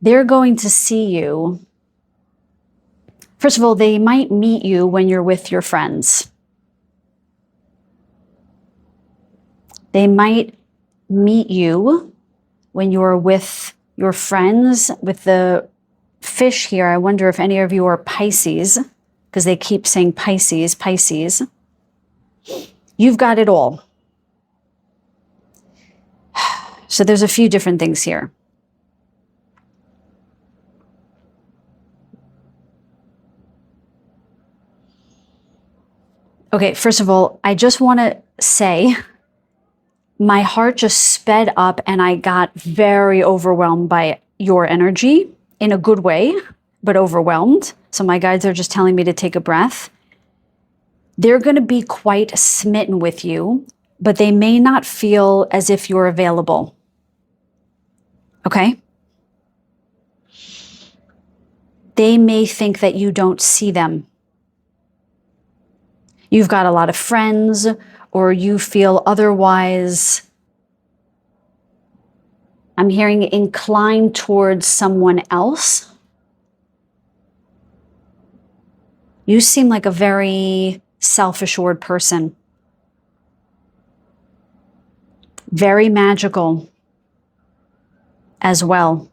S1: They're going to see you. First of all, they might meet you when you're with your friends. They might meet you when you're with your friends. With the fish here, I wonder if any of you are Pisces, because they keep saying Pisces, Pisces. You've got it all. So there's a few different things here. Okay, first of all, I just want to say my heart just sped up and I got very overwhelmed by your energy in a good way, but overwhelmed. So my guides are just telling me to take a breath. They're going to be quite smitten with you, but they may not feel as if you're available. Okay? They may think that you don't see them. You've got a lot of friends, or you feel otherwise, I'm hearing, inclined towards someone else. You seem like a very self-assured person. Very magical as well.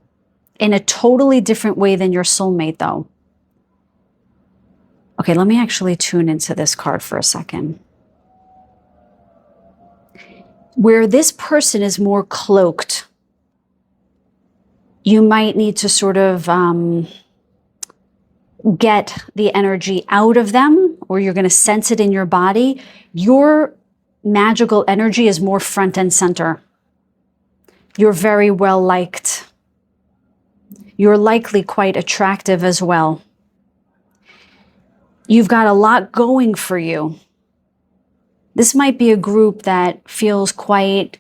S1: In a totally different way than your soulmate, though. Okay, let me actually tune into this card for a second. Where this person is more cloaked, you might need to sort of get the energy out of them, or you're going to sense it in your body. Your magical energy is more front and center. You're very well liked. You're likely quite attractive as well. You've got a lot going for you. This might be a group that feels quite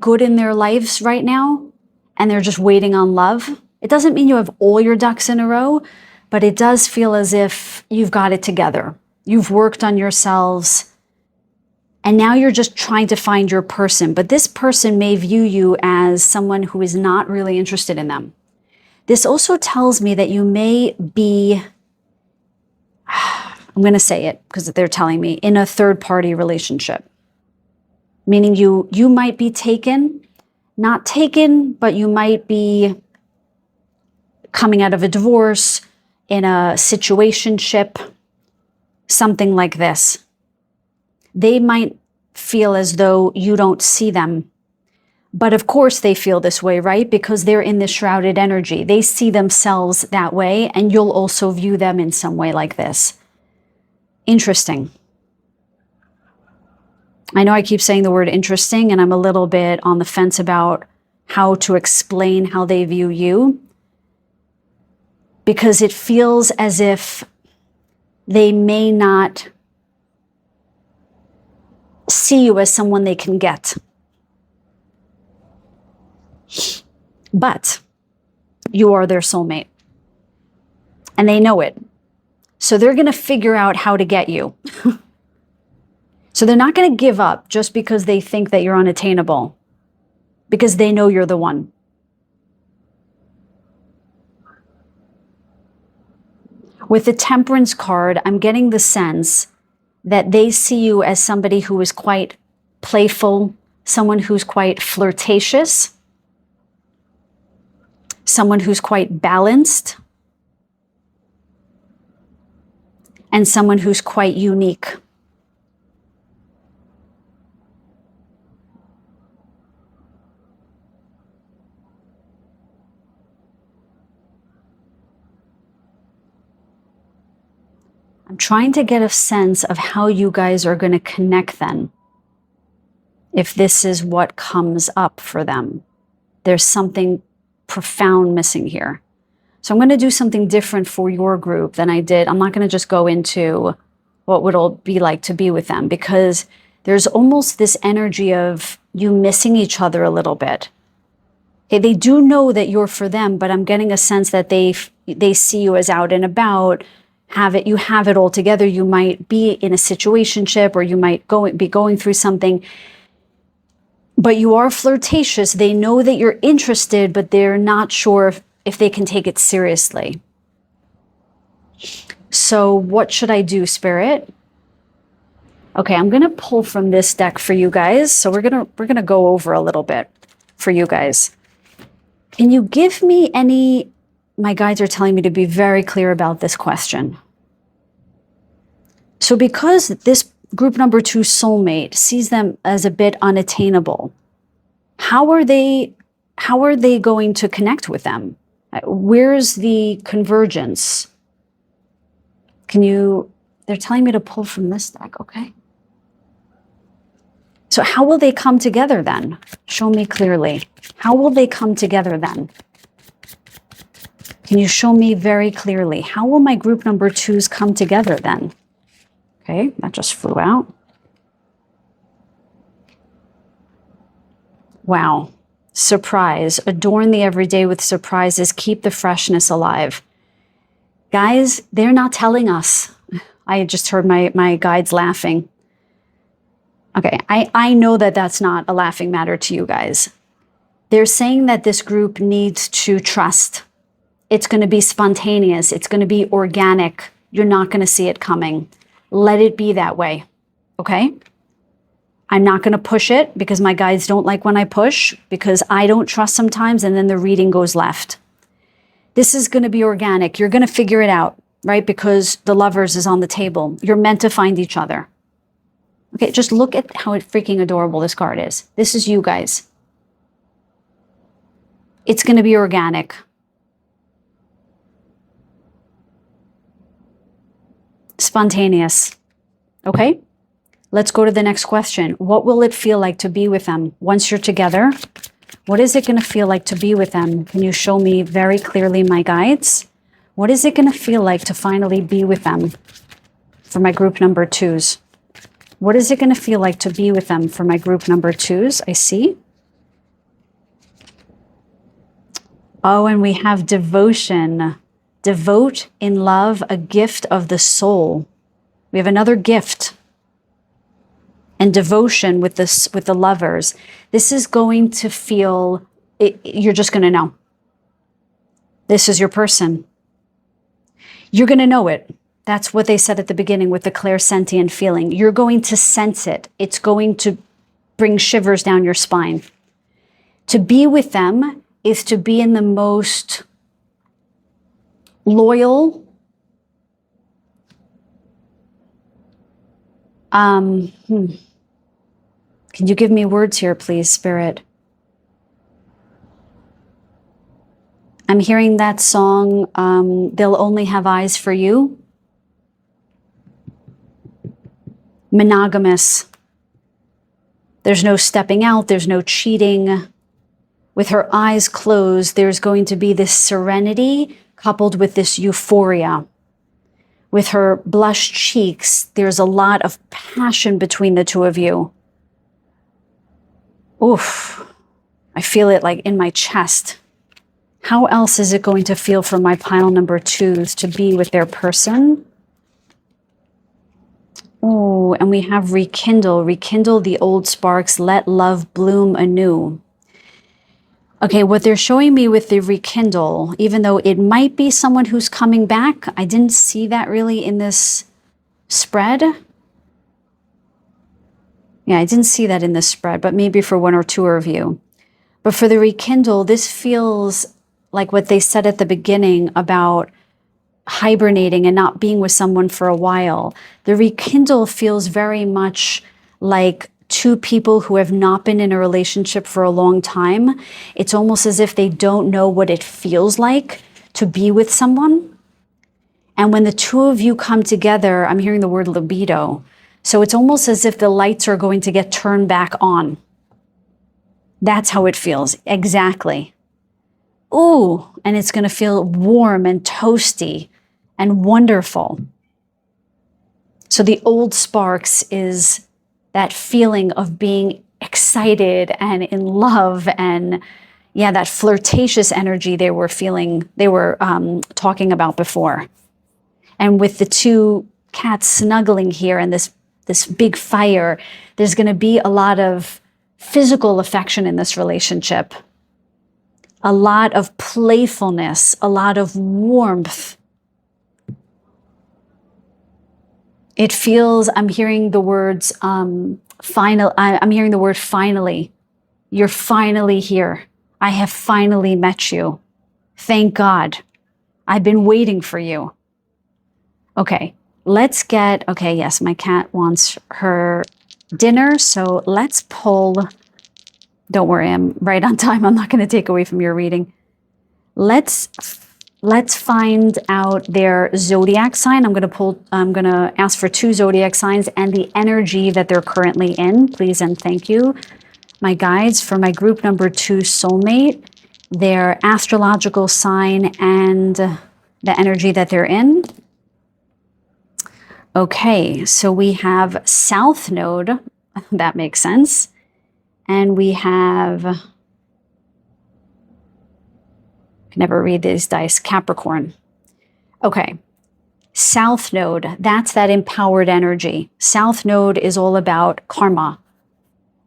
S1: good in their lives right now, and they're just waiting on love. It doesn't mean you have all your ducks in a row, but it does feel as if you've got it together. You've worked on yourselves, and now you're just trying to find your person. But this person may view you as someone who is not really interested in them. This also tells me that you may be, I'm going to say it because they're telling me, in a third-party relationship. meaning you might be taken, not taken, but you might be coming out of a divorce, in a situationship, something like this. They might feel as though you don't see them. But of course they feel this way, right? Because they're in this shrouded energy. They see themselves that way, and you'll also view them in some way like this. Interesting. I know I keep saying the word interesting, and I'm a little bit on the fence about how to explain how they view you, because it feels as if they may not see you as someone they can get. But you are their soulmate. And they know it. So they're going to figure out how to get you. So they're not going to give up just because they think that you're unattainable, because they know you're the one. With the Temperance card, I'm getting the sense that they see you as somebody who is quite playful, someone who's quite flirtatious, someone who's quite balanced, and someone who's quite unique. I'm trying to get a sense of how you guys are going to connect then, if this is what comes up for them. There's something profound missing here. So I'm going to do something different for your group than I did. I'm not going to just go into what would it be like to be with them, because there's almost this energy of you missing each other a little bit. Okay, they do know that you're for them, but I'm getting a sense that they see you as out and about. You have it all together. You might be in a situationship, or you might be going through something, but you are flirtatious. They know that you're interested, but they're not sure if they can take it seriously. So what should I do, Spirit? Okay, I'm going to pull from this deck for you guys. So we're going to go over a little bit for you guys. Can you give me any, my guides are telling me to be very clear about this question. So because this group number 2 soulmate sees them as a bit unattainable, how are they going to connect with them? Where's the convergence? They're telling me to pull from this deck, okay? So how will they come together then? Show me clearly. How will they come together then? Can you show me very clearly? How will my group number 2s come together then? Okay, that just flew out. Wow. Surprise. Adorn the everyday with surprises. Keep the freshness alive. Guys, they're not telling us. I just heard my guides laughing. Okay, I know that that's not a laughing matter to you guys. They're saying that this group needs to trust. It's going to be spontaneous. It's going to be organic. You're not going to see it coming. Let it be that way, okay? I'm not going to push it, because my guides don't like when I push, because I don't trust sometimes, and then the reading goes left. This is going to be organic. You're going to figure it out, right? Because the Lovers is on the table. You're meant to find each other. Okay, just look at how freaking adorable this card is. This is you guys. It's going to be organic. Spontaneous. Okay? Let's go to the next question. What will it feel like to be with them once you're together? What is it going to feel like to be with them? Can you show me very clearly, my guides? What is it going to feel like to finally be with them for my group number 2s? What is it going to feel like to be with them for my group number 2s? I see. Oh, and we have devotion. Devote in love, a gift of the soul. We have another gift. And devotion with the Lovers. This is going to feel, you're just going to know. This is your person. You're going to know it. That's what they said at the beginning with the clairsentient feeling. You're going to sense it. It's going to bring shivers down your spine. To be with them is to be in the most loyal, can you give me words here, please, Spirit? I'm hearing that song, They'll Only Have Eyes for You. Monogamous. There's no stepping out. There's no cheating. With her eyes closed, there's going to be this serenity coupled with this euphoria. With her blushed cheeks, there's a lot of passion between the two of you. Oof. I feel it like in my chest. How else is it going to feel for my pile number 2s to be with their person? Oh, and we have rekindle. Rekindle the old sparks. Let love bloom anew. Okay, what they're showing me with the rekindle, even though it might be someone who's coming back, I didn't see that really in this spread. Yeah, I didn't see that in this spread, but maybe for 1 or 2 of you. But for the rekindle, this feels like what they said at the beginning about hibernating and not being with someone for a while. The rekindle feels very much like 2 people who have not been in a relationship for a long time. It's almost as if they don't know what it feels like to be with someone. And when the 2 of you come together, I'm hearing the word libido. So it's almost as if the lights are going to get turned back on. That's how it feels. Exactly. Ooh, and it's going to feel warm and toasty and wonderful. So the old sparks is that feeling of being excited and in love, and yeah, that flirtatious energy they were feeling, they were talking about before. And with the 2 cats snuggling here and this big fire, there's going to be a lot of physical affection in this relationship. A lot of playfulness, a lot of warmth. It feels, I'm hearing the words, I'm hearing the word finally. You're finally here. I have finally met you. Thank God. I've been waiting for you. Okay, yes, my cat wants her dinner, so let's pull. Don't worry, I'm right on time. I'm not going to take away from your reading. Let's find out their zodiac sign. I'm going to ask for 2 zodiac signs and the energy that they're currently in. Please and thank you. My guides for my group number 2 soulmate, their astrological sign and the energy that they're in. Okay, so we have South Node. That makes sense. And we have, I can never read these dice, Capricorn. Okay, South Node, that's that empowered energy. South Node is all about karma,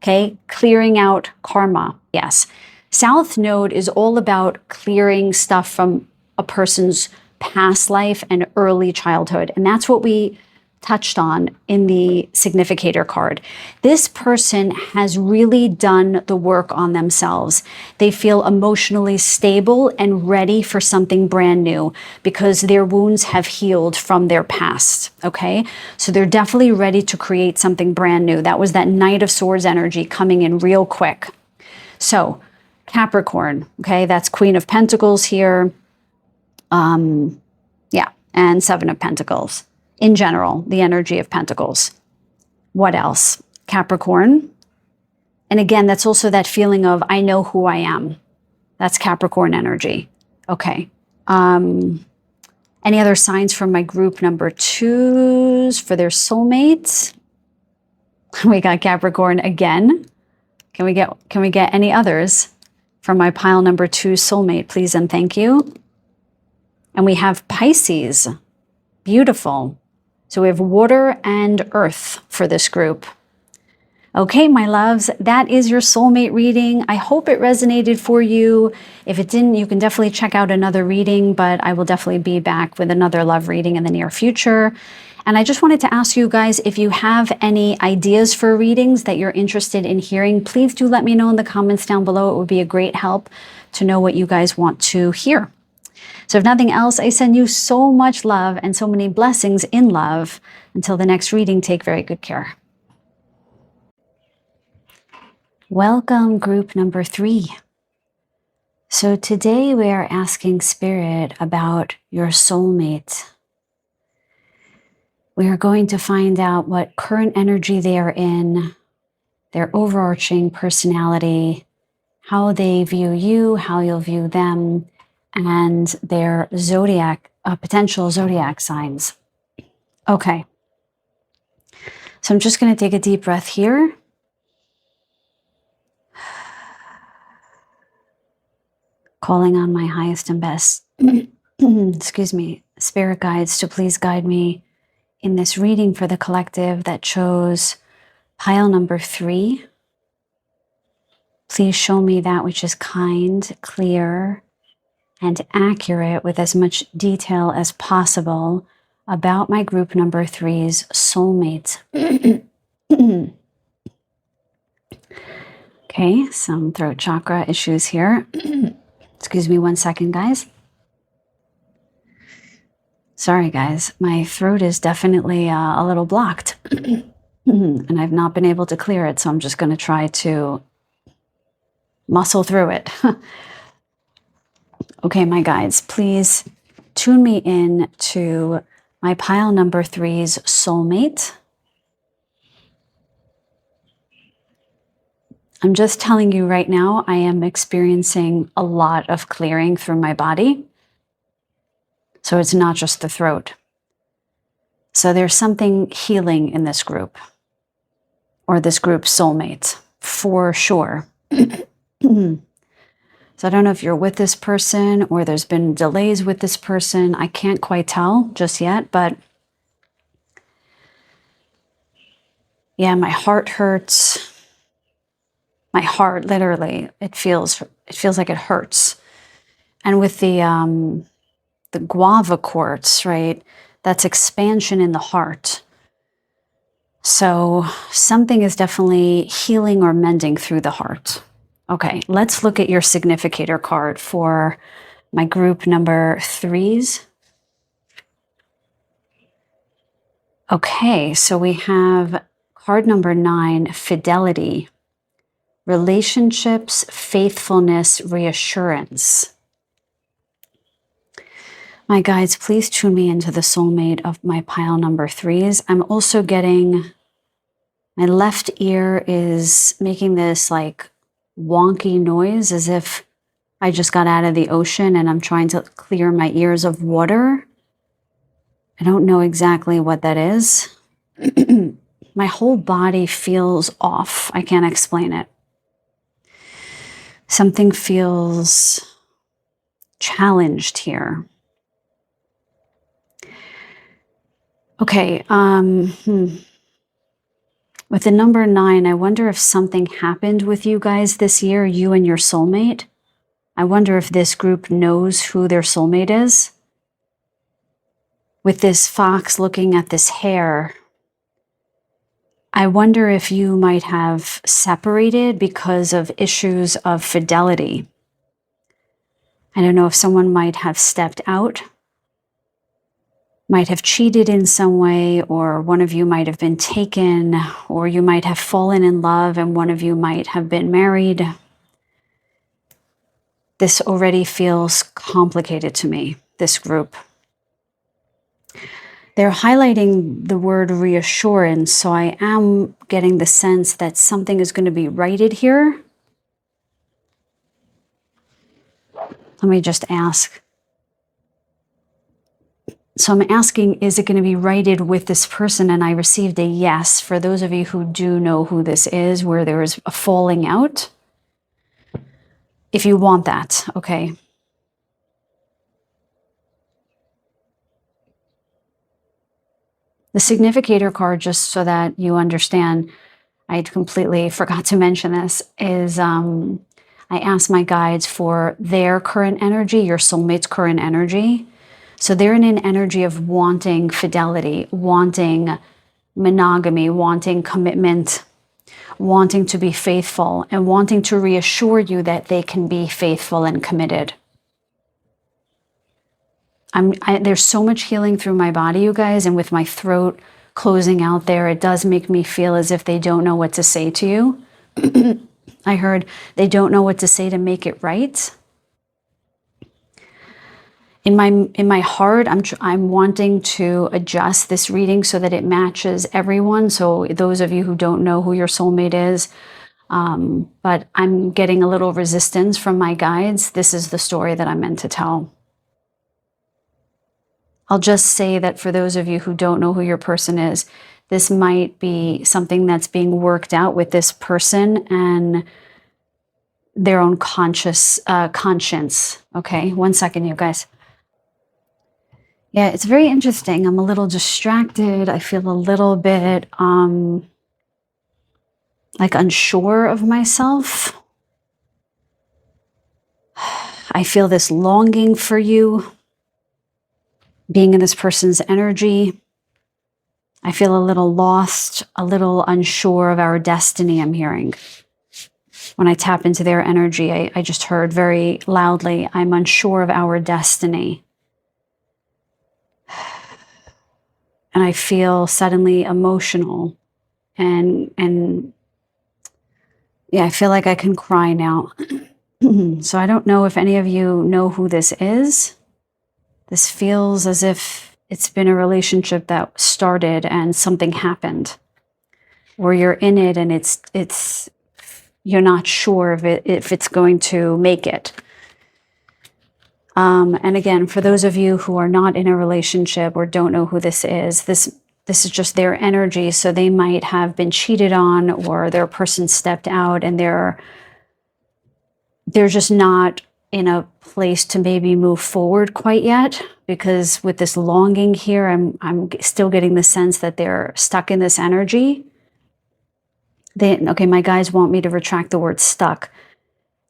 S1: okay? Clearing out karma, yes. South Node is all about clearing stuff from a person's past life and early childhood. And that's what we touched on in the significator card. This person has really done the work on themselves. They feel emotionally stable and ready for something brand new because their wounds have healed from their past, okay? So they're definitely ready to create something brand new. That was that Knight of Swords energy coming in real quick. So Capricorn, okay, that's Queen of Pentacles here. Yeah, and 7 of Pentacles. In general, the energy of Pentacles. What else? Capricorn. And again, that's also that feeling of, I know who I am. That's Capricorn energy. Okay. Any other signs from my group number 2s for their soulmates? We got Capricorn again. Can we get any others from my pile number 2 soulmate, please and thank you? And we have Pisces. Beautiful. So we have water and earth for this group. Okay, my loves, that is your soulmate reading. I hope it resonated for you. If it didn't, you can definitely check out another reading, but I will definitely be back with another love reading in the near future. And I just wanted to ask you guys, if you have any ideas for readings that you're interested in hearing, please do let me know in the comments down below. It would be a great help to know what you guys want to hear. So if nothing else, I send you so much love and so many blessings in love. Until the next reading, take very good care. Welcome, group number 3. So today we are asking Spirit about your soulmate. We are going to find out what current energy they are in, their overarching personality, how they view you, how you'll view them, and their zodiac, potential zodiac signs. Okay. So I'm just going to take a deep breath here. Calling on my highest and best, excuse me, spirit guides to please guide me in this reading for the collective that chose pile number 3. Please show me that which is kind, clear, and accurate with as much detail as possible about my group number 3's soulmate. Okay, some throat chakra issues here. Excuse me 1 second, guys. Sorry, guys. My throat is definitely a little blocked. And I've not been able to clear it, so I'm just going to try to muscle through it. Okay, my guides, please tune me in to my pile number 3's soulmate. I'm just telling you right now, I am experiencing a lot of clearing through my body. So it's not just the throat. So there's something healing in this group, or this group's soulmate, for sure. So I don't know if you're with this person or there's been delays with this person. I can't quite tell just yet, but yeah, my heart hurts. My heart, literally, it feels like it hurts. And with the guava quartz, right, that's expansion in the heart. So something is definitely healing or mending through the heart. Okay, let's look at your significator card for my group number 3's. Okay, so we have card number 9, fidelity. Relationships, faithfulness, reassurance. My guides, please tune me into the soulmate of my pile number 3's. I'm also getting, my left ear is making this like wonky noise as if I just got out of the ocean and I'm trying to clear my ears of water. I don't know exactly what that is. My whole body feels off. I can't explain it. Something feels challenged here. Okay, with the number 9, I wonder if something happened with you guys this year, you and your soulmate. I wonder if this group knows who their soulmate is. With this fox looking at this hare, I wonder if you might have separated because of issues of fidelity. I don't know if someone might have stepped out, might have cheated in some way, or one of you might have been taken, or you might have fallen in love and one of you might have been married. This already feels complicated to me, this group. They're highlighting the word reassurance, so I am getting the sense that something is going to be righted here. Let me just ask. So I'm asking, is it going to be righted with this person? And I received a yes. For those of you who do know who this is, where there is a falling out. If you want that, okay. The significator card, just so that you understand, I completely forgot to mention this, is I asked my guides for their current energy, your soulmate's current energy. So they're in an energy of wanting fidelity, wanting monogamy, wanting commitment, wanting to be faithful, and wanting to reassure you that they can be faithful and committed. There's so much healing through my body, you guys, and with my throat closing out there, it does make me feel as if they don't know what to say to you. I heard they don't know what to say to make it right. In my heart, I'm wanting to adjust this reading so that it matches everyone. So those of you who don't know who your soulmate is, but I'm getting a little resistance from my guides. This is the story that I'm meant to tell. I'll just say that for those of you who don't know who your person is, this might be something that's being worked out with this person and their own conscience. Okay, 1 second, you guys. Yeah, it's very interesting. I'm a little distracted. I feel a little bit like unsure of myself. I feel this longing for you, being in this person's energy. I feel a little lost, a little unsure of our destiny, I'm hearing. When I tap into their energy, I just heard very loudly, I'm unsure of our destiny. And I feel suddenly emotional and yeah, I feel like I can cry now. So I don't know if any of you know who this is. This feels as if it's been a relationship that started and something happened, or you're in it and it's you're not sure if it's going to make it. And again, for those of you who are not in a relationship or don't know who this is is just their energy. So they might have been cheated on, or their person stepped out and they're just not in a place to maybe move forward quite yet, because with this longing here, I'm still getting the sense that they're stuck in this energy. Okay, my guys want me to retract the word stuck.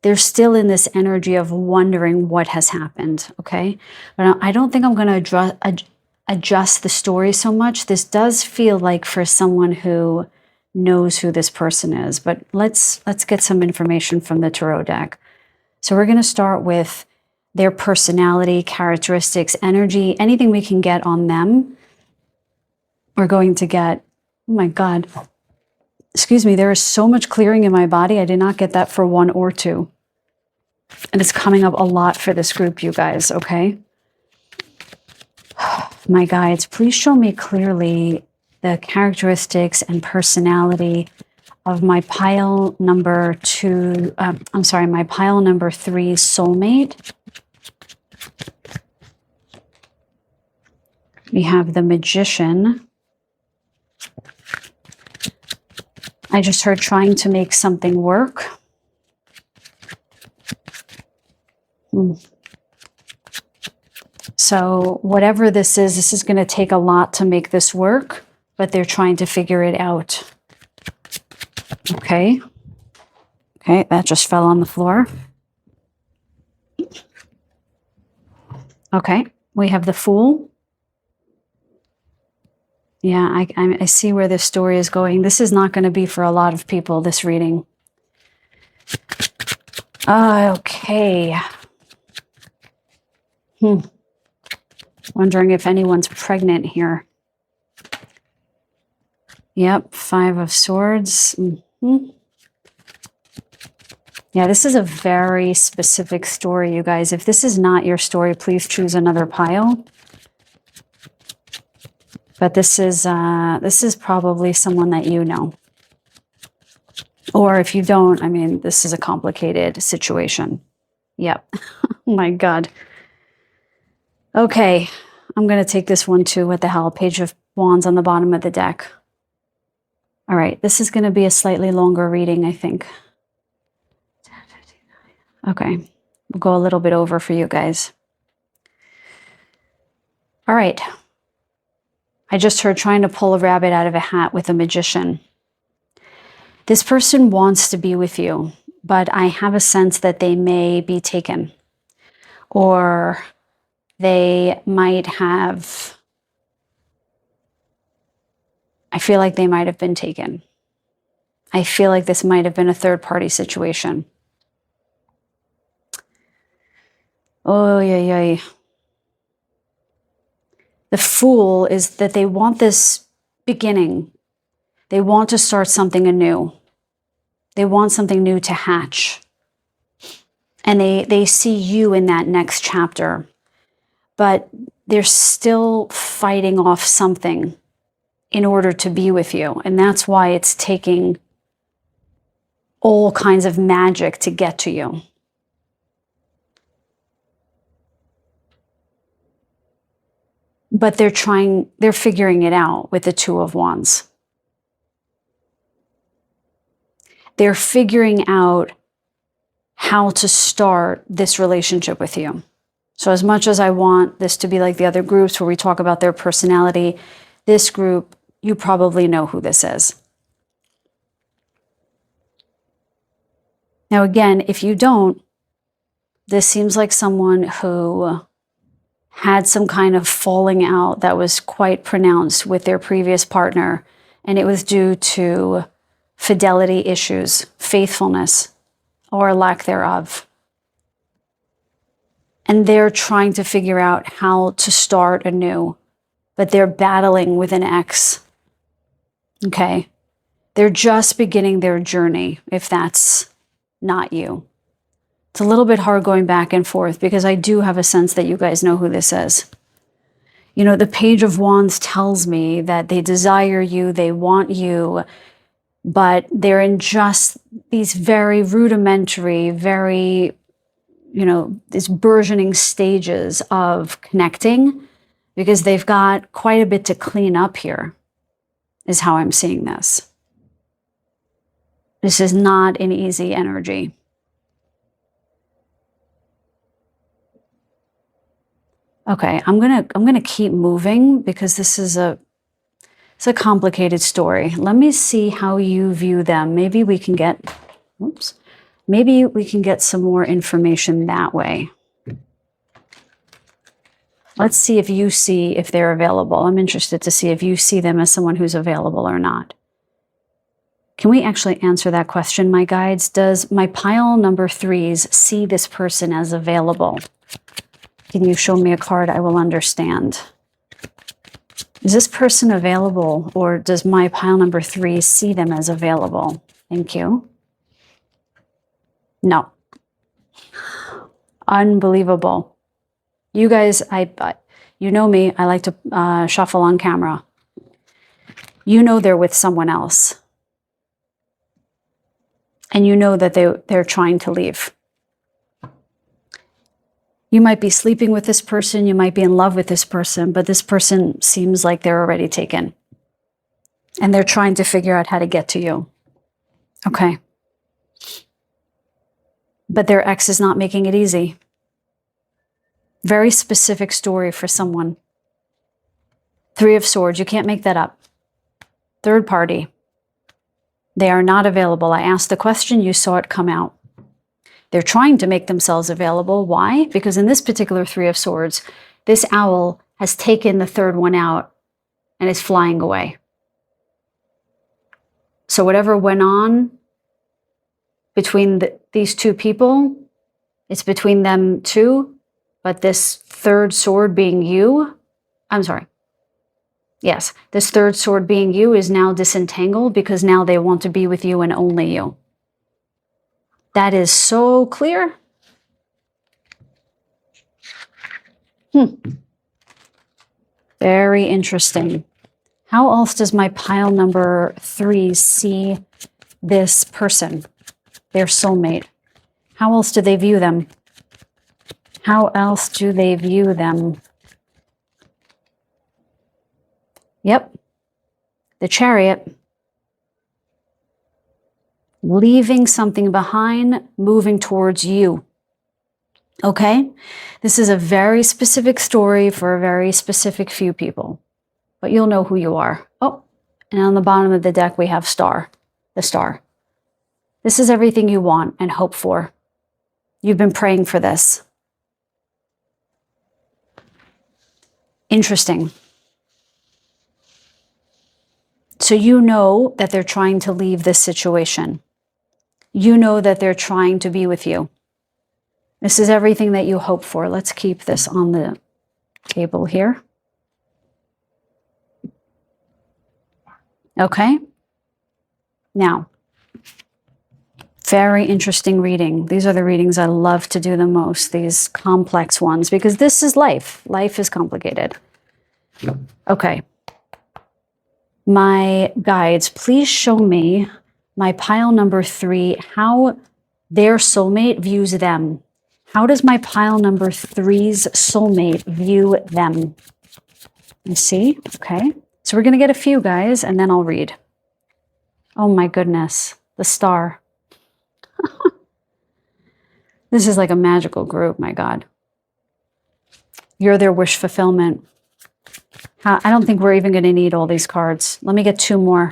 S1: They're still in this energy of wondering what has happened, okay? But I don't think I'm going to adjust the story so much. This does feel like for someone who knows who this person is, but let's get some information from the tarot deck. So we're going to start with their personality, characteristics, energy, anything we can get on them. We're going to get, oh my God, excuse me, there is so much clearing in my body. I did not get that for 1 or 2. And it's coming up a lot for this group, you guys, okay? My guides, please show me clearly the characteristics and personality of my pile number 2, my pile number 3 soulmate. We have the Magician. I just heard trying to make something work. So whatever this is going to take a lot to make this work, but they're trying to figure it out. Okay. Okay, that just fell on the floor. Okay, we have the Fool. Yeah, I see where this story is going. This is not going to be for a lot of people, this reading. Okay. Wondering if anyone's pregnant here. Yep, 5 of Swords. Yeah, this is a very specific story, you guys. If this is not your story, please choose another pile. But this is probably someone that you know. Or if you don't, I mean, this is a complicated situation. Yep. Oh my God. Okay, I'm going to take this one too. What the hell? Page of Wands on the bottom of the deck. All right, this is going to be a slightly longer reading, I think. Okay, we'll go a little bit over for you guys. All right. I just heard trying to pull a rabbit out of a hat with a Magician. This person wants to be with you, but I have a sense that they may be taken, or they might have, I feel like they might have been taken. I feel like this might have been a third-party situation. Oh, yeah. The Fool is that they want this beginning. They want to start something anew. They want something new to hatch. And they see you in that next chapter. But they're still fighting off something in order to be with you. And that's why it's taking all kinds of magic to get to you. But they're figuring it out with the Two of Wands. They're figuring out how to start this relationship with you. So as much as I want this to be like the other groups where we talk about their personality, this group, you probably know who this is. Now again, if you don't, this seems like someone who had some kind of falling out that was quite pronounced with their previous partner, and it was due to fidelity issues, faithfulness, or lack thereof. And they're trying to figure out how to start anew, but they're battling with an ex. Okay? They're just beginning their journey, if that's not you. It's a little bit hard going back and forth because I do have a sense that you guys know who this is. You know, the Page of Wands tells me that they desire you, they want you, but they're in just these very rudimentary, very, these burgeoning stages of connecting because they've got quite a bit to clean up here, is how I'm seeing this. This is not an easy energy. Okay, I'm gonna keep moving because this is it's a complicated story. Let me see how you view them. Maybe we can get, maybe we can get some more information that way. Let's see if they're available. I'm interested to see if you see them as someone who's available or not. Can we actually answer that question, my guides? Does my pile number 3s see this person as available? Can you show me a card? I will understand. Is this person available, or does my pile number 3 see them as available? Thank you. No. Unbelievable. You guys, you know me, I like to shuffle on camera. You know they're with someone else. And you know that they're trying to leave. You might be sleeping with this person, you might be in love with this person, but this person seems like they're already taken. And they're trying to figure out how to get to you. Okay. But their ex is not making it easy. Very specific story for someone. 3 of Swords, you can't make that up. Third party. They are not available. I asked the question, you saw it come out. They're trying to make themselves available. Why? Because in this particular 3 of Swords, this owl has taken the third one out and is flying away. So whatever went on between these two people, it's between them two, but this third sword being you, yes, this third sword being you is now disentangled because now they want to be with you and only you. That is so clear. Very interesting. How else does my pile number 3 see this person, their soulmate? How else do they view them? How else do they view them? Yep. The Chariot. Leaving something behind, moving towards you. Okay? This is a very specific story for a very specific few people. But you'll know who you are. Oh, and on the bottom of the deck we have Star. The Star. This is everything you want and hope for. You've been praying for this. Interesting. So you know that they're trying to leave this situation. You know that they're trying to be with you. This is everything that you hope for. Let's keep this on the table here. Okay. Now, very interesting reading. These are the readings I love to do the most, these complex ones, because this is life. Life is complicated. Okay. My guides, please show me, my pile number 3, how their soulmate views them. How does my pile number 3's soulmate view them? You see? Okay. So we're going to get a few, guys, and then I'll read. Oh my goodness. The star. This is like a magical group, my God. You're their wish fulfillment. I don't think we're even going to need all these cards. Let me get 2 more.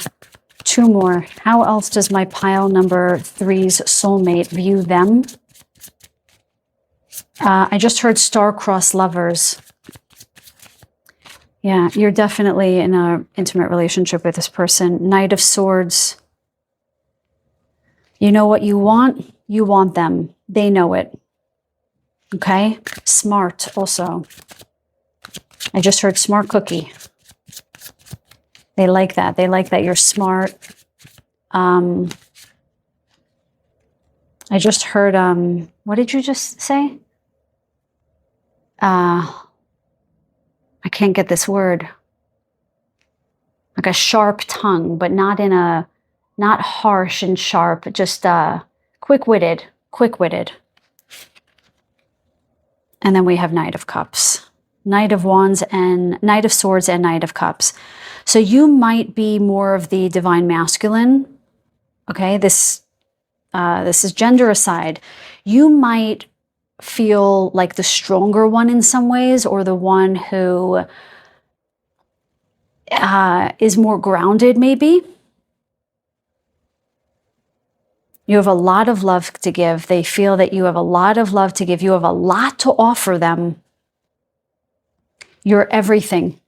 S1: 2 more. How else does my pile number 3's soulmate view them? I just heard star-crossed lovers. Yeah, you're definitely in an intimate relationship with this person. Knight of Swords. You know what you want? You want them. They know it. Okay? Smart also. I just heard smart cookie. They like that. They like that you're smart. I just heard, what did you just say? I can't get this word. Like a sharp tongue, but not in a, not harsh and sharp, just quick-witted, quick-witted. And then we have Knight of Cups, Knight of Wands and Knight of Swords and Knight of Cups. So you might be more of the divine masculine. Okay, this is gender aside. You might feel like the stronger one in some ways, or the one who is more grounded maybe. You have a lot of love to give. They feel that you have a lot of love to give. You have a lot to offer them. You're everything.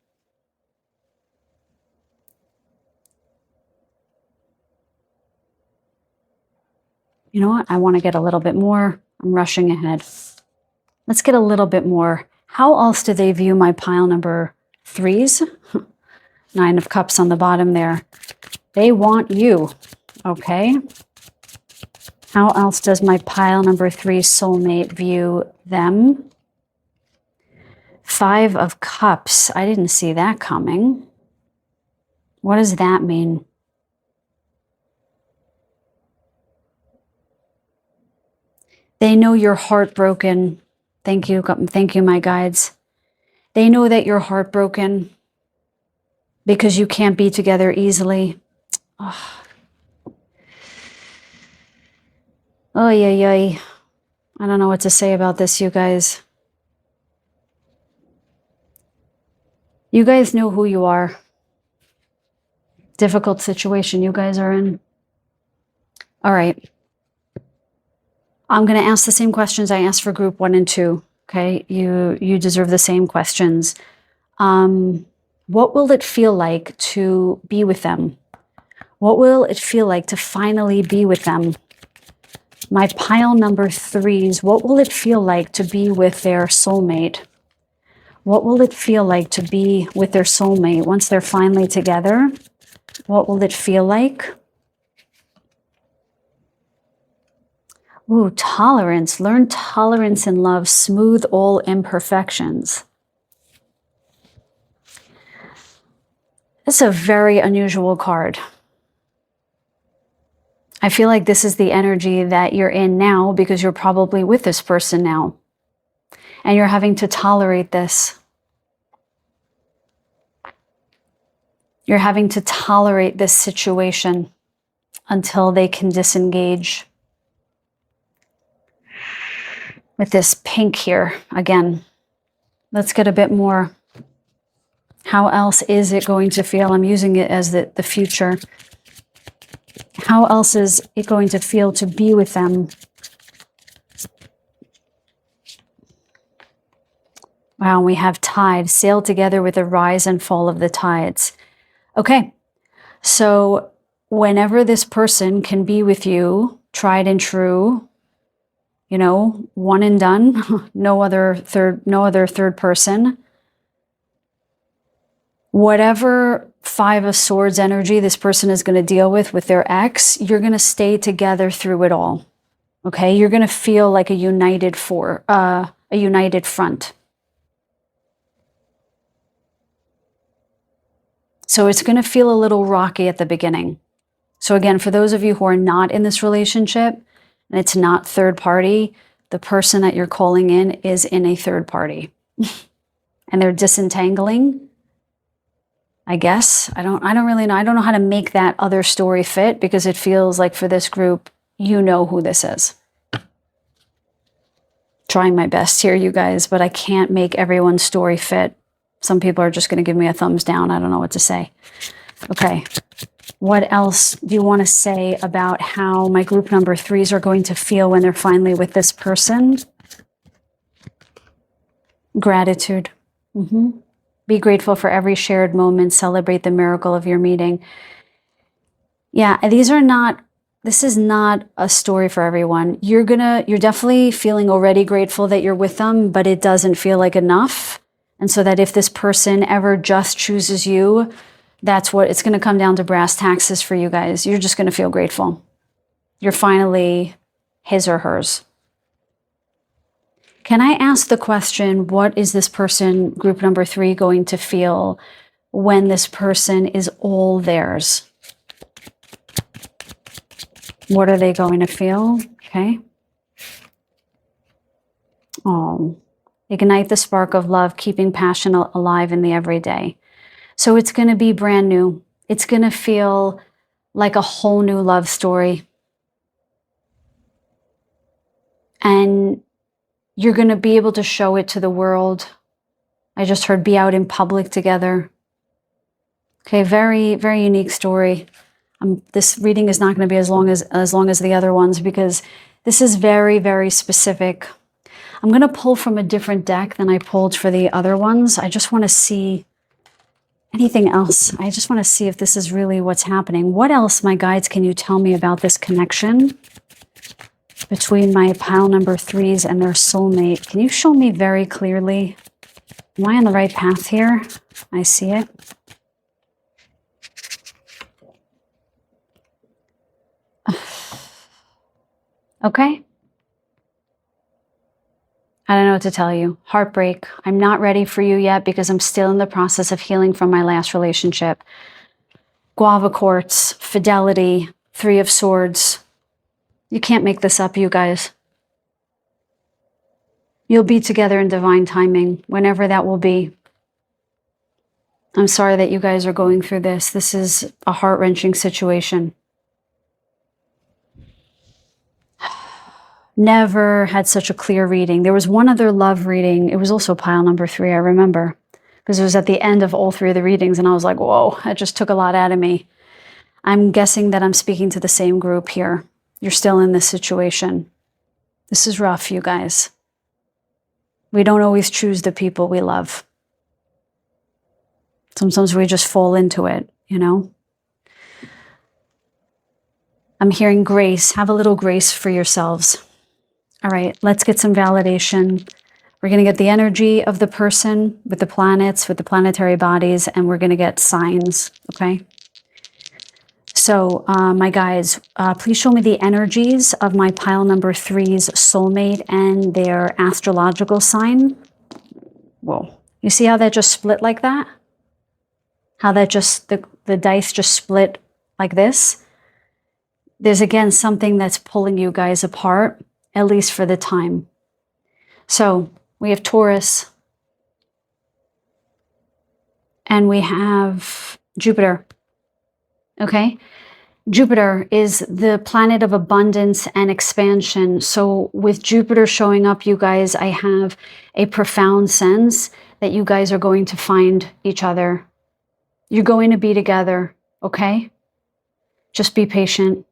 S1: You know what? I want to get a little bit more. I'm rushing ahead. Let's get a little bit more. How else do they view my pile number 3's? 9 of Cups on the bottom there. They want you. Okay. How else does my pile number 3 soulmate view them? 5 of Cups. I didn't see that coming. What does that mean? They know you're heartbroken. Thank you, my guides. They know that you're heartbroken because you can't be together easily. Oh. Oh, yeah. I don't know what to say about this, you guys. You guys know who you are. Difficult situation you guys are in. All right. I'm going to ask the same questions I asked for group 1 and 2. Okay, you deserve the same questions. What will it feel like to be with them? What will it feel like to finally be with them? My pile number 3's, what will it feel like to be with their soulmate? What will it feel like to be with their soulmate once they're finally together? What will it feel like? Ooh, tolerance. Learn tolerance and love. Smooth all imperfections. This is a very unusual card. I feel like this is the energy that you're in now because you're probably with this person now. And you're having to tolerate this. You're having to tolerate this situation until they can disengage. With this pink here, again, let's get a bit more. How else is it going to feel? I'm using it as the future. How else is it going to feel to be with them? Wow, we have tide, sail together with the rise and fall of the tides. Okay, so whenever this person can be with you, tried and true, you know, one and done, no other third person. Whatever Five of Swords energy this person is going to deal with their ex, you're going to stay together through it all. Okay, you're going to feel like a united front. So it's going to feel a little rocky at the beginning. So again, for those of you who are not in this relationship, and it's not third party, the person that you're calling in is in a third party. And they're disentangling, I guess. I don't really know. I don't know how to make that other story fit, because it feels like for this group, you know who this is. Trying my best here, you guys, but I can't make everyone's story fit. Some people are just going to give me a thumbs down. I don't know what to say. Okay. What else do you want to say about how my group number 3s are going to feel when they're finally with this person? Gratitude. Be grateful for every shared moment. Celebrate the miracle of your meeting. Yeah, this is not a story for everyone. You're definitely feeling already grateful that you're with them, but it doesn't feel like enough. And so that if this person ever just chooses you, that's what it's going to come down to, brass taxes for you guys. You're just going to feel grateful. You're finally his or hers. Can I ask the question, what is this person, group number 3, going to feel when this person is all theirs? What are they going to feel? Okay. Oh, ignite the spark of love, keeping passion alive in the everyday. So it's going to be brand new. It's going to feel like a whole new love story. And you're going to be able to show it to the world. I just heard be out in public together. Okay, very, very unique story. This reading is not going to be as long as the other ones, because this is very, very specific. I'm going to pull from a different deck than I pulled for the other ones. I just want to see anything else. I just want to see if this is really what's happening. What else, my guides, can you tell me about this connection between my pile number 3s and their soulmate? Can you show me very clearly? Am I on the right path here? I see it. Okay. I don't know what to tell you. Heartbreak. I'm not ready for you yet because I'm still in the process of healing from my last relationship. Guava quartz, fidelity, 3 of swords. You can't make this up, you guys. You'll be together in divine timing, whenever that will be. I'm sorry that you guys are going through this. This is a heart-wrenching situation. Never had such a clear reading. There was one other love reading. It was also pile number 3, I remember. Because it was at the end of all 3 of the readings, and I was like, whoa, that just took a lot out of me. I'm guessing that I'm speaking to the same group here. You're still in this situation. This is rough, you guys. We don't always choose the people we love. Sometimes we just fall into it, you know? I'm hearing grace. Have a little grace for yourselves. All right, let's get some validation. We're going to get the energy of the person with the planets, with the planetary bodies, and we're going to get signs, okay? So, my guys, please show me the energies of my pile number 3's soulmate and their astrological sign. Whoa. You see how that just split like that? How that just, the dice just split like this? There's, again, something that's pulling you guys apart, at least for the time. So we have Taurus, and we have Jupiter, okay? Jupiter is the planet of abundance and expansion. So with Jupiter showing up, you guys, I have a profound sense that you guys are going to find each other. You're going to be together, okay? Just be patient.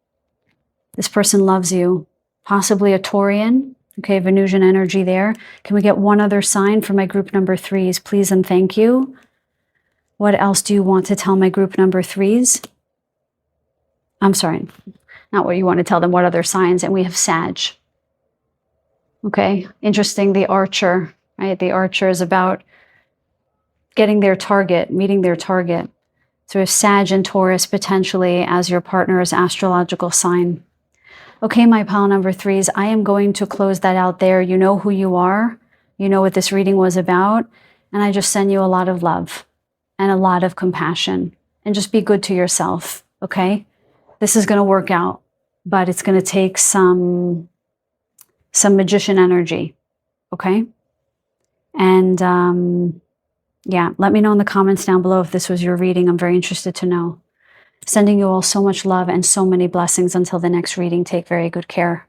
S1: This person loves you. Possibly a Taurian, Okay, Venusian energy there. Can we get one other sign for my group number 3s, please and thank you? What else do you want to tell my group number 3s? I'm sorry, not what you want to tell them, what other signs? And we have Sag. Okay, interesting, the Archer, right? The Archer is about getting their target, meeting their target. So we have Sag and Taurus potentially as your partner's astrological sign. Okay, my pile number 3s, I am going to close that out there. You know who you are. You know what this reading was about. And I just send you a lot of love and a lot of compassion. And just be good to yourself, okay? This is going to work out, but it's going to take some magician energy, okay? And yeah, let me know in the comments down below if this was your reading. I'm very interested to know. Sending you all so much love and so many blessings until the next reading. Take very good care.